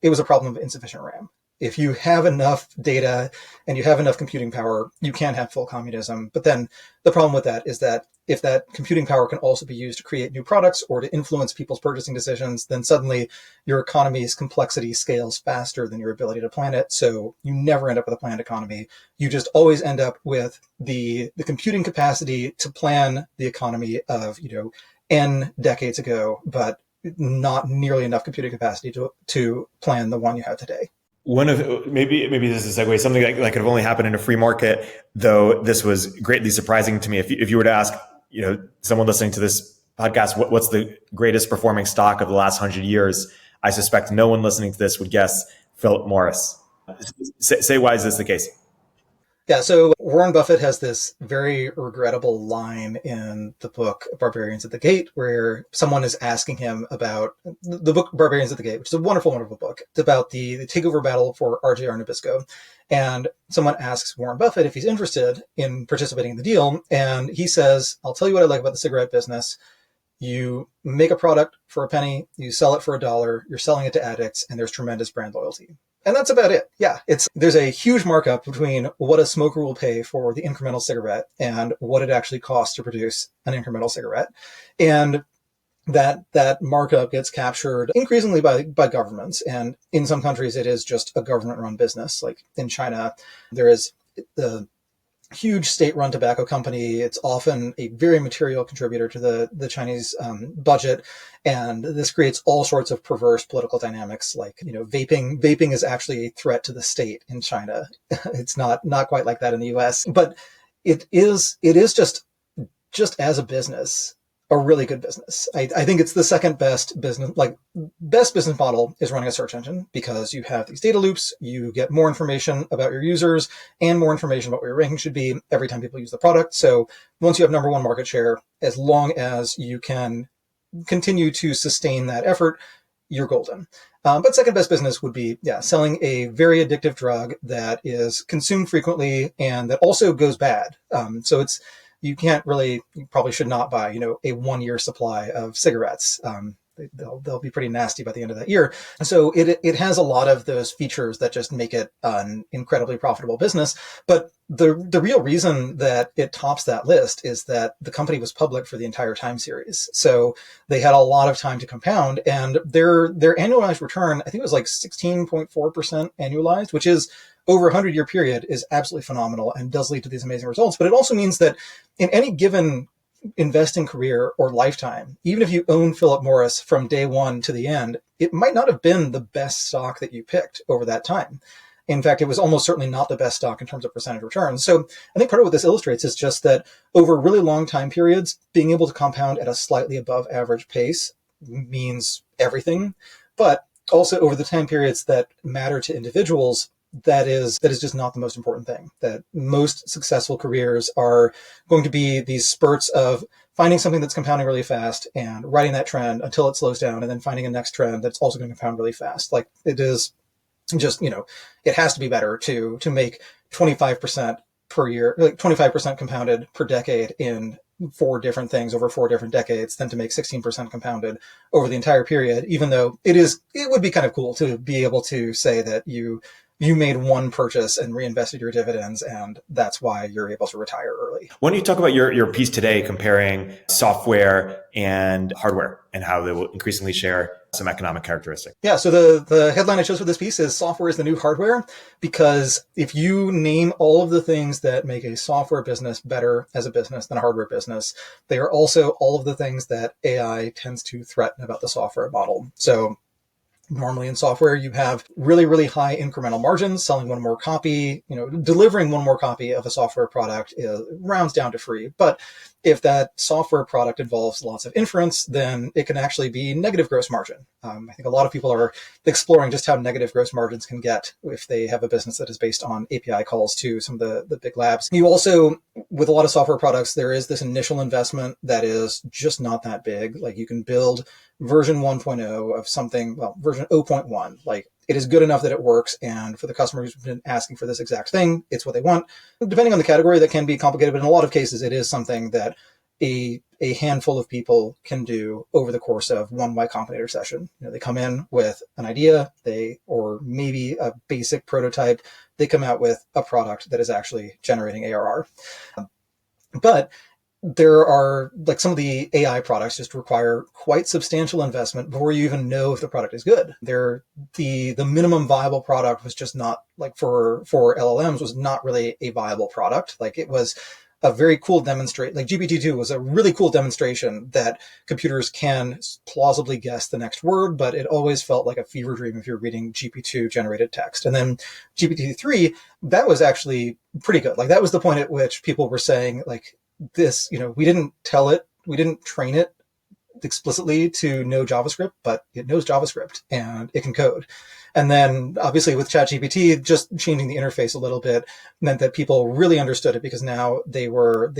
it was a problem of insufficient RAM. If you have enough data and you have enough computing power, you can have full communism. But then the problem with that is that if that computing power can also be used to create new products or to influence people's purchasing decisions, then suddenly your economy's complexity scales faster than your ability to plan it. So you never end up with a planned economy. You just always end up with the computing capacity to plan the economy of, N decades ago, but not nearly enough computing capacity to plan the one you have today. One of maybe this is a segue, something that could have only happened in a free market, though this was greatly surprising to me. If you were to ask, someone listening to this podcast, what's the greatest performing stock of the last 100 years, I suspect no one listening to this would guess Philip Morris. Say why is this the case? Yeah, so Warren Buffett has this very regrettable line in the book Barbarians at the Gate, where someone is asking him about the book Barbarians at the Gate, which is a wonderful, wonderful book. It's about the takeover battle for RJR Nabisco. And someone asks Warren Buffett if he's interested in participating in the deal. And he says, I'll tell you what I like about the cigarette business. You make a product for a penny, you sell it for $1, you're selling it to addicts, and there's tremendous brand loyalty. And that's about it. Yeah, there's a huge markup between what a smoker will pay for the incremental cigarette and what it actually costs to produce an incremental cigarette. And that markup gets captured increasingly by governments. And in some countries, it is just a government-run business. Like in China, there is the huge state-run tobacco company. It's often a very material contributor to the Chinese budget, and this creates all sorts of perverse political dynamics. Like vaping is actually a threat to the state in China. It's not quite like that in the U.S., but it is just as a business a really good business. I think it's the second best business. Best business model is running a search engine, because you have these data loops, you get more information about your users and more information about what your ranking should be every time people use the product. So once you have number one market share, as long as you can continue to sustain that effort, you're golden. But second best business would be, selling a very addictive drug that is consumed frequently and that also goes bad. You probably should not buy, a 1-year supply of cigarettes. They'll be pretty nasty by the end of that year. So it has a lot of those features that just make it an incredibly profitable business. But the real reason that it tops that list is that the company was public for the entire time series. So they had a lot of time to compound, and their annualized return, I think it was like 16.4% annualized, which is over a 100-year period, is absolutely phenomenal and does lead to these amazing results. But it also means that in any given investing career or lifetime, even if you own Philip Morris from day one to the end, it might not have been the best stock that you picked over that time. In fact, it was almost certainly not the best stock in terms of percentage returns. So I think part of what this illustrates is just that over really long time periods, being able to compound at a slightly above average pace means everything. But also over the time periods that matter to individuals, that is just not the most important thing. That most successful careers are going to be these spurts of finding something that's compounding really fast and riding that trend until it slows down, and then finding a next trend that's also going to compound really fast. Like it is just, it has to be better to make 25% per year, like 25% compounded per decade in 4 different things over 4 different decades than to make 16% compounded over the entire period, even though it would be kind of cool to be able to say that you made one purchase and reinvested your dividends, and that's why you're able to retire early. Why don't you talk about your piece today comparing software and hardware and how they will increasingly share some economic characteristics? Yeah, so the headline I chose for this piece is software is the new hardware, because if you name all of the things that make a software business better as a business than a hardware business, they are also all of the things that AI tends to threaten about the software model. So normally in software, you have really, really high incremental margins. Selling one more copy, delivering one more copy of a software product rounds down to free. But if that software product involves lots of inference, then it can actually be negative gross margin. I think a lot of people are exploring just how negative gross margins can get if they have a business that is based on API calls to some of the big labs. You also, with a lot of software products, there is this initial investment that is just not that big. Like you can build version 1.0 of something, version 0.1, like it is good enough that it works. And for the customer who's been asking for this exact thing, it's what they want. Depending on the category, that can be complicated, but in a lot of cases, it is something that a handful of people can do over the course of one Y Combinator session. They come in with an idea, or maybe a basic prototype, they come out with a product that is actually generating ARR. But there are, like, some of the AI products just require quite substantial investment before you even know if the product is good. The minimum viable product was just not, like, for LLMs, was not really a viable product. Like, it was a very cool demonstration. Like, GPT-2 was a really cool demonstration that computers can plausibly guess the next word, but it always felt like a fever dream if you're reading GPT-2 generated text. And then GPT-3, that was actually pretty good. Like, that was the point at which people were saying, like, this, we didn't train it explicitly to know JavaScript, but it knows JavaScript and it can code. And then obviously with ChatGPT, just changing the interface a little bit meant that people really understood it, because now they were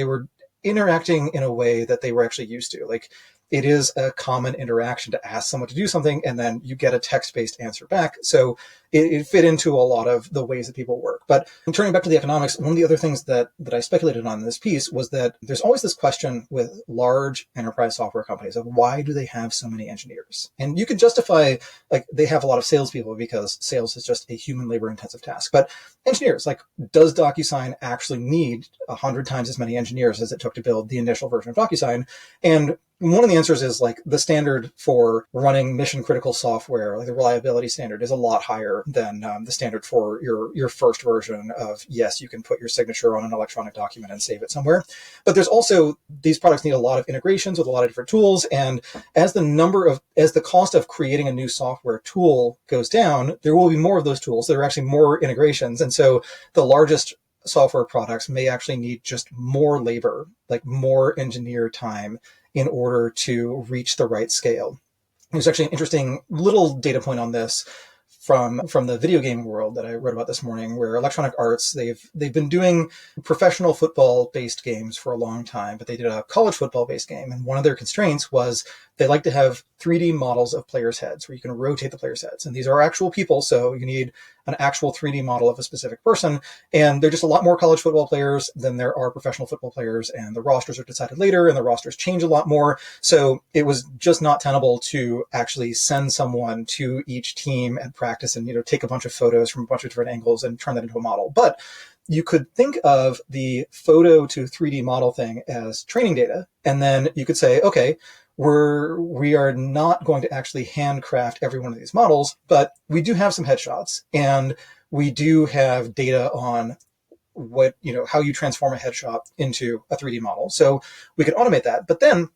interacting in a way that they were actually used to. Like, it is a common interaction to ask someone to do something and then you get a text-based answer back. So it fit into a lot of the ways that people work. But turning back to the economics, one of the other things that I speculated on in this piece was that there's always this question with large enterprise software companies of why do they have so many engineers? And you could justify, like, they have a lot of salespeople because sales is just a human labor intensive task. But engineers, like, does DocuSign actually need 100 times as many engineers as it took to build the initial version of DocuSign? And one of the answers is, like, the standard for running mission critical software, like the reliability standard, is a lot higher than the standard for your first version of, yes, you can put your signature on an electronic document and save it somewhere. But there's also, these products need a lot of integrations with a lot of different tools. And as the cost of creating a new software tool goes down, there will be more of those tools. There are actually more integrations. And so the largest software products may actually need just more labor, like more engineer time, in order to reach the right scale. There's actually an interesting little data point on this from the video game world that I wrote about this morning, where Electronic Arts, they've been doing professional football based games for a long time, but they did a college football based game. And one of their constraints was they like to have 3D models of players' heads where you can rotate the players' heads. And these are actual people, so you need an actual 3D model of a specific person. And there are just a lot more college football players than there are professional football players, and the rosters are decided later, and the rosters change a lot more. So it was just not tenable to actually send someone to each team and practice and, take a bunch of photos from a bunch of different angles and turn that into a model. But you could think of the photo to 3D model thing as training data. And then you could say, okay, we are not going to actually handcraft every one of these models, but we do have some headshots, and we do have data on what, how you transform a headshot into a 3D model. So we could automate that. But then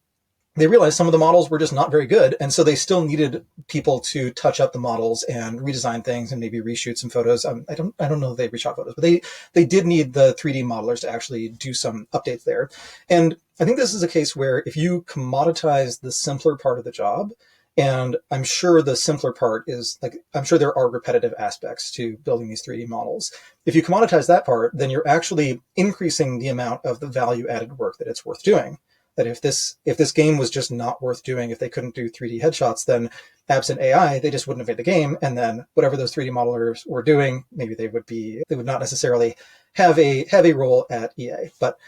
they realized some of the models were just not very good. And so they still needed people to touch up the models and redesign things and maybe reshoot some photos. I don't know if they reshot photos, but they did need the 3D modelers to actually do some updates there. And I think this is a case where if you commoditize the simpler part of the job, and I'm sure the simpler part is, like, I'm sure there are repetitive aspects to building these 3D models. If you commoditize that part, then you're actually increasing the amount of the value added work that it's worth doing. That if this game was just not worth doing, if they couldn't do 3D headshots, then absent AI, they just wouldn't have made the game. And then whatever those 3D modelers were doing, maybe they would not necessarily have a role at EA. But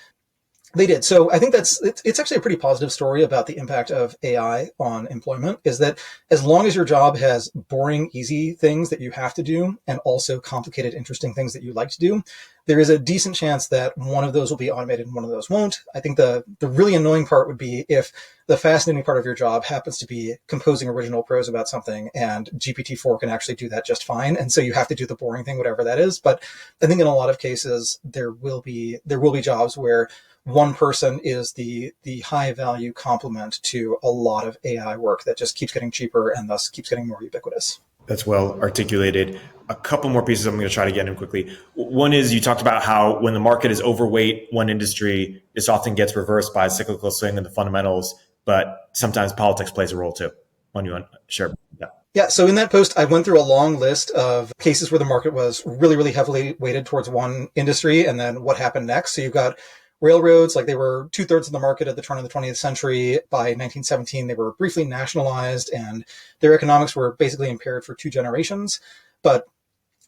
they did. So I think it's actually a pretty positive story about the impact of AI on employment, is that as long as your job has boring, easy things that you have to do and also complicated, interesting things that you like to do, there is a decent chance that one of those will be automated and one of those won't. I think the really annoying part would be if the fascinating part of your job happens to be composing original prose about something, and GPT-4 can actually do that just fine. And so you have to do the boring thing, whatever that is. But I think in a lot of cases, there will be jobs where one person is the high value complement to a lot of AI work that just keeps getting cheaper and thus keeps getting more ubiquitous. That's well articulated. A couple more pieces I'm going to try to get in quickly. One is, you talked about how when the market is overweight one industry, this often gets reversed by a cyclical swing in the fundamentals, but sometimes politics plays a role too. When you want to share that. Yeah, so in that post, I went through a long list of cases where the market was really, really heavily weighted towards one industry, and then what happened next. So you've got railroads, like, they were 2/3 of the market at the turn of the 20th century. By 1917, they were briefly nationalized, and their economics were basically impaired for 2 generations, but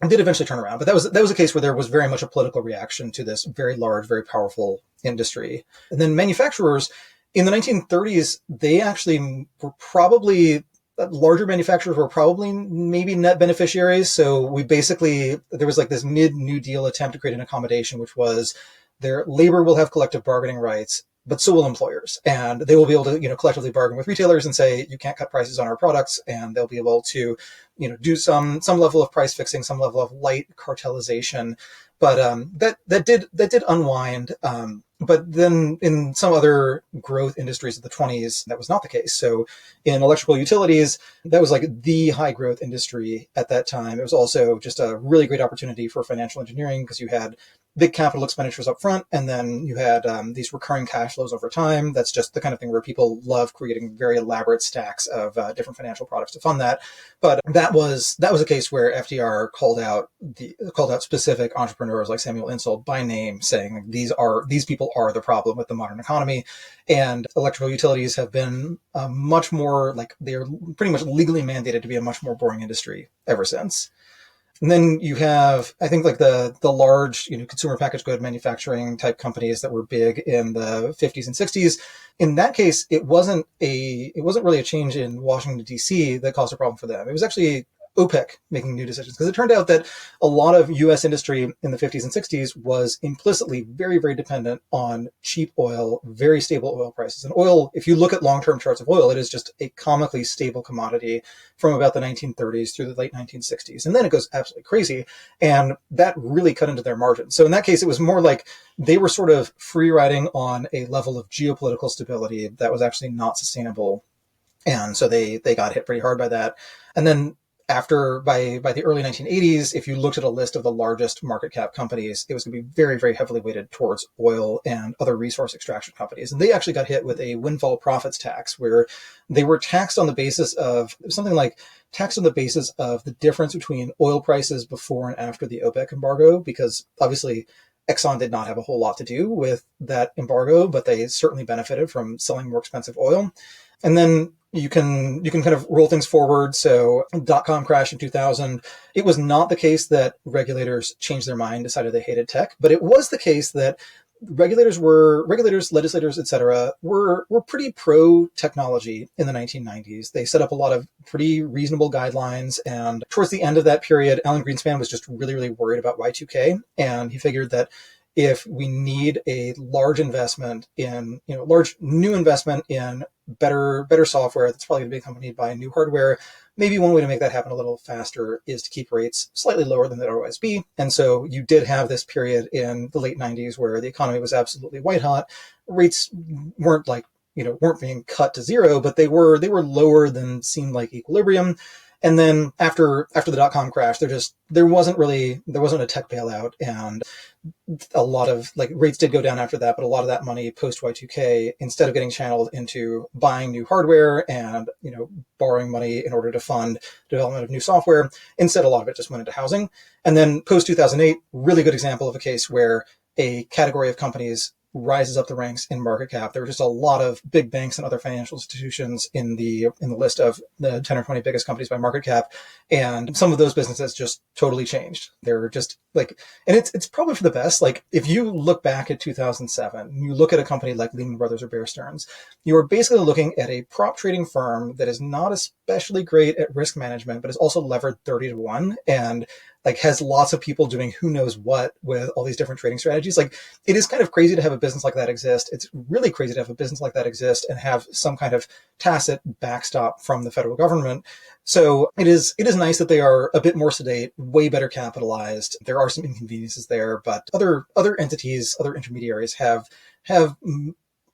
did eventually turn around. But that was a case where there was very much a political reaction to this very large, very powerful industry. And then manufacturers In the 1930s, they actually were probably larger manufacturers were probably maybe net beneficiaries. So there was like this mid-New Deal attempt to create an accommodation, which was their labor will have collective bargaining rights, but so will employers. And they will be able to, collectively bargain with retailers and say, you can't cut prices on our products. And they'll be able to, do some level of price fixing, some level of light cartelization. But that did unwind. But then in some other growth industries of the 20s, that was not the case. So in electrical utilities, that was like the high growth industry at that time. It was also just a really great opportunity for financial engineering because you had big capital expenditures up front, and then you had these recurring cash flows over time. That's just the kind of thing where people love creating very elaborate stacks of different financial products to fund that. But that was a case where FDR called out specific entrepreneurs like Samuel Insull by name, saying these people are the problem with the modern economy. And electrical utilities have been much more like they're pretty much legally mandated to be a much more boring industry ever since. And then you have, I think, like the large, consumer packaged good manufacturing type companies that were big in the 50s and 60s. In that case, it wasn't really a change in Washington, D.C. that caused a problem for them. It was actually OPEC making new decisions, because it turned out that a lot of U.S. industry in the 50s and 60s was implicitly very, very dependent on cheap oil, very stable oil prices. And oil, if you look at long-term charts of oil, it is just a comically stable commodity from about the 1930s through the late 1960s. And then it goes absolutely crazy. And that really cut into their margins. So in that case, it was more like they were sort of free riding on a level of geopolitical stability that was actually not sustainable. And so they got hit pretty hard by that. And then by the early 1980s, if you looked at a list of the largest market cap companies, it was going to be very, very heavily weighted towards oil and other resource extraction companies. And they actually got hit with a windfall profits tax, where they were taxed on the basis of the difference between oil prices before and after the OPEC embargo, because obviously Exxon did not have a whole lot to do with that embargo, but they certainly benefited from selling more expensive oil. And then you can kind of roll things forward. So dot-com crash in 2000, it was not the case that regulators changed their mind, decided they hated tech, but it was the case that regulators, legislators, etc., were pretty pro technology in the 1990s. They set up a lot of pretty reasonable guidelines. And towards the end of that period, Alan Greenspan was just really, really worried about Y2K. And he figured that if we need a large investment in, large new investment in better software that's probably going to be accompanied by new hardware, maybe one way to make that happen a little faster is to keep rates slightly lower than they'd otherwise be. And so you did have this period in the late 90s where the economy was absolutely white hot. Rates weren't weren't being cut to zero, but they were lower than seemed like equilibrium. And then after the dot-com crash, there wasn't a tech bailout, and a lot of rates did go down after that, but a lot of that money post Y2K, instead of getting channeled into buying new hardware and borrowing money in order to fund development of new software, instead a lot of it just went into housing. And then post 2008, really good example of a case where a category of companies rises up the ranks in market cap. There were just a lot of big banks and other financial institutions in the list of the 10 or 20 biggest companies by market cap. And some of those businesses just totally changed. They're just and it's probably for the best. If you look back at 2007, you look at a company like Lehman Brothers or Bear Stearns, you are basically looking at a prop trading firm that is not especially great at risk management, but is also levered 30-1 and has lots of people doing who knows what with all these different trading strategies. It is kind of crazy to have a business like that exist. It's really crazy to have a business like that exist and have some kind of tacit backstop from the federal government. So it is nice that they are a bit more sedate, way better capitalized. There are some inconveniences there, but other entities, other intermediaries have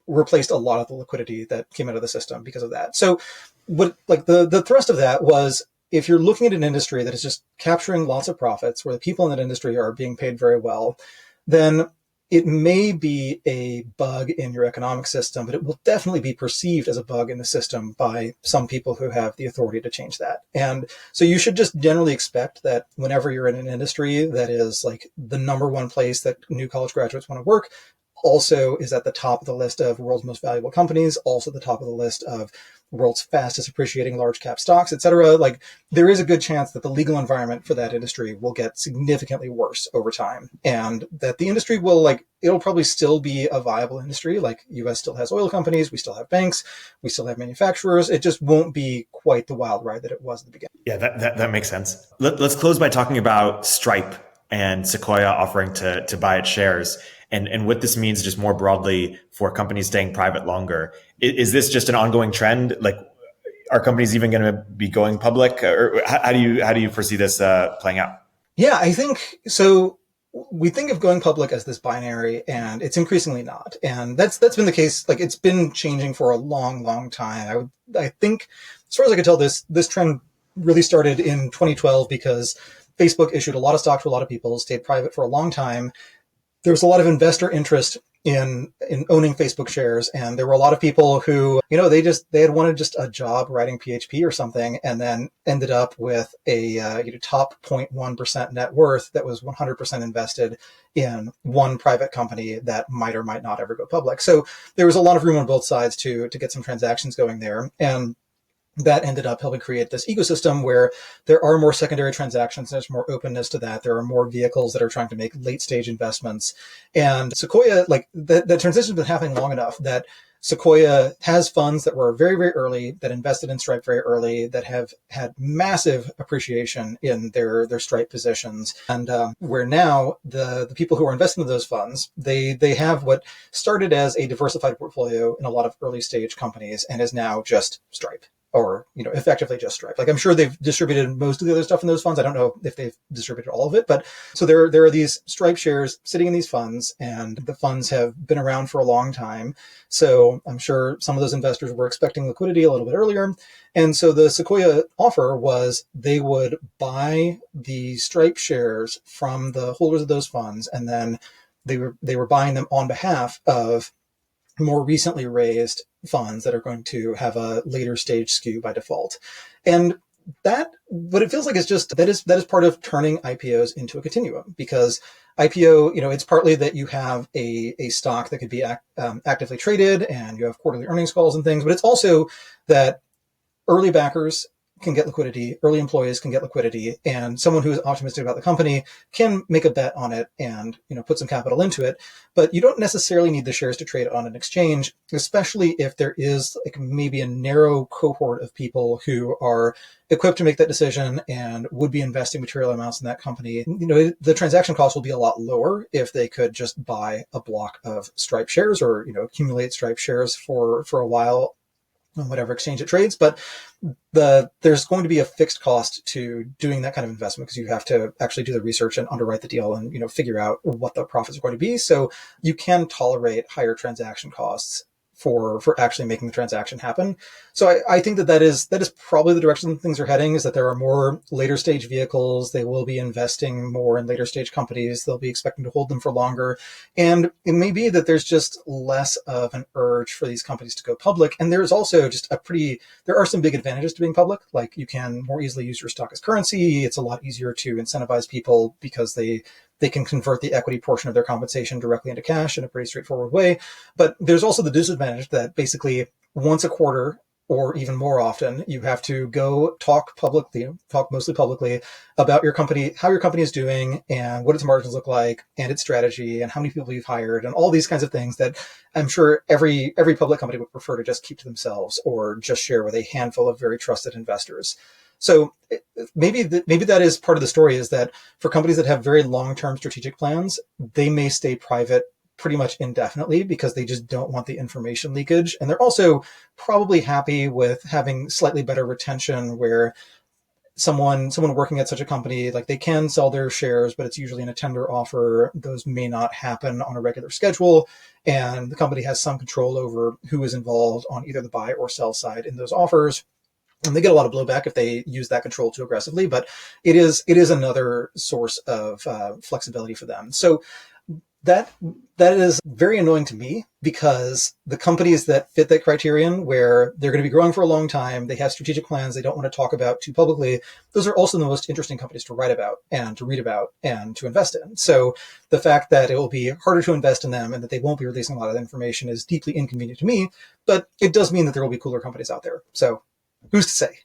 replaced a lot of the liquidity that came out of the system because of that. So what the thrust of that was, if you're looking at an industry that is just capturing lots of profits, where the people in that industry are being paid very well, then it may be a bug in your economic system, but it will definitely be perceived as a bug in the system by some people who have the authority to change that. And so you should just generally expect that whenever you're in an industry that is the number one place that new college graduates want to work, also is at the top of the list of world's most valuable companies, also the top of the list of world's fastest appreciating large cap stocks, et cetera. Like, there is a good chance that the legal environment for that industry will get significantly worse over time, and that the industry will, like, it'll probably still be a viable industry. Like, US still has oil companies, we still have banks, we still have manufacturers. It just won't be quite the wild ride that it was at the beginning. Yeah, that makes sense. Let's close by talking about Stripe and Sequoia offering to buy its shares, and what this means just more broadly for companies staying private longer. Is this just an ongoing trend? Like, are companies even going to be going public, or how do you foresee this playing out? Yeah, I think so. We think of going public as this binary, and it's increasingly not. And that's been the case. Like, it's been changing for a long, long time. I think, as far as I can tell, this trend really started in 2012 because Facebook issued a lot of stock to a lot of people, stayed private for a long time. There was a lot of investor interest in owning Facebook shares, and there were a lot of people who, they had wanted just a job writing PHP or something, and then ended up with a top 0.1% net worth that was 100% invested in one private company that might or might not ever go public. So there was a lot of room on both sides to get some transactions going there, and that ended up helping create this ecosystem where there are more secondary transactions. There's more openness to that. There are more vehicles that are trying to make late stage investments. And Sequoia, like, the transition has been happening long enough that Sequoia has funds that were very, very early, that invested in Stripe very early, that have had massive appreciation in their Stripe positions. And where now the people who are investing in those funds, they have what started as a diversified portfolio in a lot of early stage companies and is now just Stripe. Or, effectively just Stripe. Like, I'm sure they've distributed most of the other stuff in those funds. I don't know if they've distributed all of it, but so there are these Stripe shares sitting in these funds, and the funds have been around for a long time. So I'm sure some of those investors were expecting liquidity a little bit earlier. And so the Sequoia offer was they would buy the Stripe shares from the holders of those funds, and then they were buying them on behalf of more recently raised funds that are going to have a later stage skew by default. And what it feels like is just that is part of turning IPOs into a continuum, because IPO, it's partly that you have a stock that could be actively traded and you have quarterly earnings calls and things, but it's also that early backers can get liquidity, early employees can get liquidity, and someone who is optimistic about the company can make a bet on it and put some capital into it. But you don't necessarily need the shares to trade on an exchange, especially if there is like maybe a narrow cohort of people who are equipped to make that decision and would be investing material amounts in that company. The transaction cost will be a lot lower if they could just buy a block of Stripe shares or accumulate Stripe shares for a while on whatever exchange it trades. But there's going to be a fixed cost to doing that kind of investment, because you have to actually do the research and underwrite the deal and figure out what the profits are going to be. So you can tolerate higher transaction costs for actually making the transaction happen. So I think that is probably the direction things are heading, is that there are more later stage vehicles. They will be investing more in later stage companies. They'll be expecting to hold them for longer. And it may be that there's just less of an urge for these companies to go public. And there's also just there are some big advantages to being public. Like, you can more easily use your stock as currency. It's a lot easier to incentivize people because they can convert the equity portion of their compensation directly into cash in a pretty straightforward way. But there's also the disadvantage that basically once a quarter, or even more often, you have to go talk mostly publicly about your company, how your company is doing and what its margins look like and its strategy and how many people you've hired and all these kinds of things that I'm sure every public company would prefer to just keep to themselves or just share with a handful of very trusted investors. So maybe that is part of the story, is that for companies that have very long-term strategic plans, they may stay private pretty much indefinitely because they just don't want the information leakage. And they're also probably happy with having slightly better retention, where someone working at such a company, like, they can sell their shares, but it's usually in a tender offer. Those may not happen on a regular schedule. And the company has some control over who is involved on either the buy or sell side in those offers. And they get a lot of blowback if they use that control too aggressively, but it is another source of flexibility for them. So That is very annoying to me, because the companies that fit that criterion, where they're going to be growing for a long time, they have strategic plans they don't want to talk about too publicly, those are also the most interesting companies to write about and to read about and to invest in. So the fact that it will be harder to invest in them and that they won't be releasing a lot of information is deeply inconvenient to me, but it does mean that there will be cooler companies out there. So who's to say?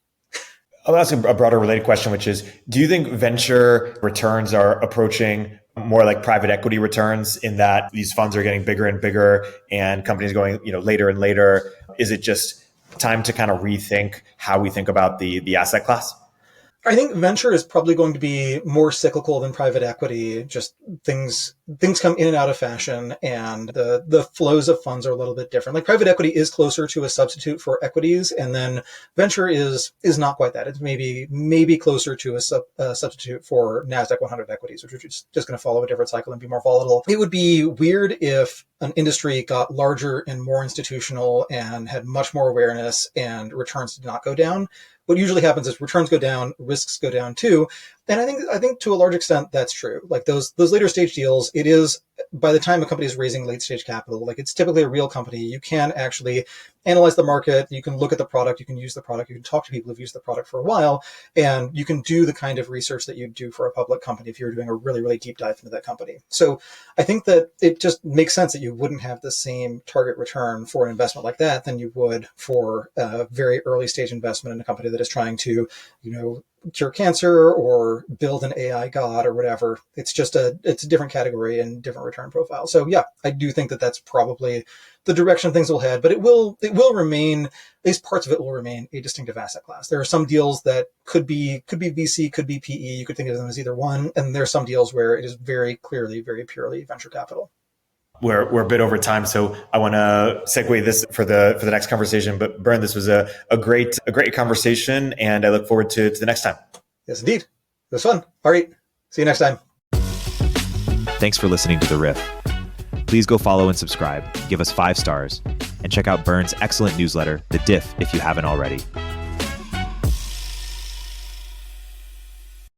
I'll ask a broader related question, which is, do you think venture returns are approaching more like private equity returns, in that these funds are getting bigger and bigger and companies going, later and later? Is it just time to kind of rethink how we think about the asset class? I think venture is probably going to be more cyclical than private equity. Just things come in and out of fashion, and the flows of funds are a little bit different. Like private equity is closer to a substitute for equities, and then venture is not quite that. It's maybe closer to a substitute for NASDAQ 100 equities, which are just going to follow a different cycle and be more volatile. It would be weird if an industry got larger and more institutional and had much more awareness and returns did not go down. What usually happens is returns go down, risks go down too. And I think to a large extent that's true. Like those later stage deals, it is, by the time a company is raising late stage capital, like it's typically a real company. You can actually analyze the market, you can look at the product, you can use the product, you can talk to people who've used the product for a while, and you can do the kind of research that you'd do for a public company if you were doing a really, really deep dive into that company. So I think that it just makes sense that you wouldn't have the same target return for an investment like that than you would for a very early stage investment in a company that is trying to, cure cancer or build an AI god or whatever. It's just it's a different category and different return profile. So yeah, I do think that that's probably the direction things will head, but it will remain, at least parts of it will remain, a distinctive asset class. There are some deals that could be VC, could be PE. You could think of them as either one. And there are some deals where it is very clearly, very purely venture capital. We're a bit over time, so I want to segue this for the next conversation. But Byrne, this was a great conversation, and I look forward to the next time. Yes, indeed. It was fun. All right. See you next time. Thanks for listening to The Riff. Please go follow and subscribe, give us 5 stars, and check out Byrne's excellent newsletter, The Diff, if you haven't already.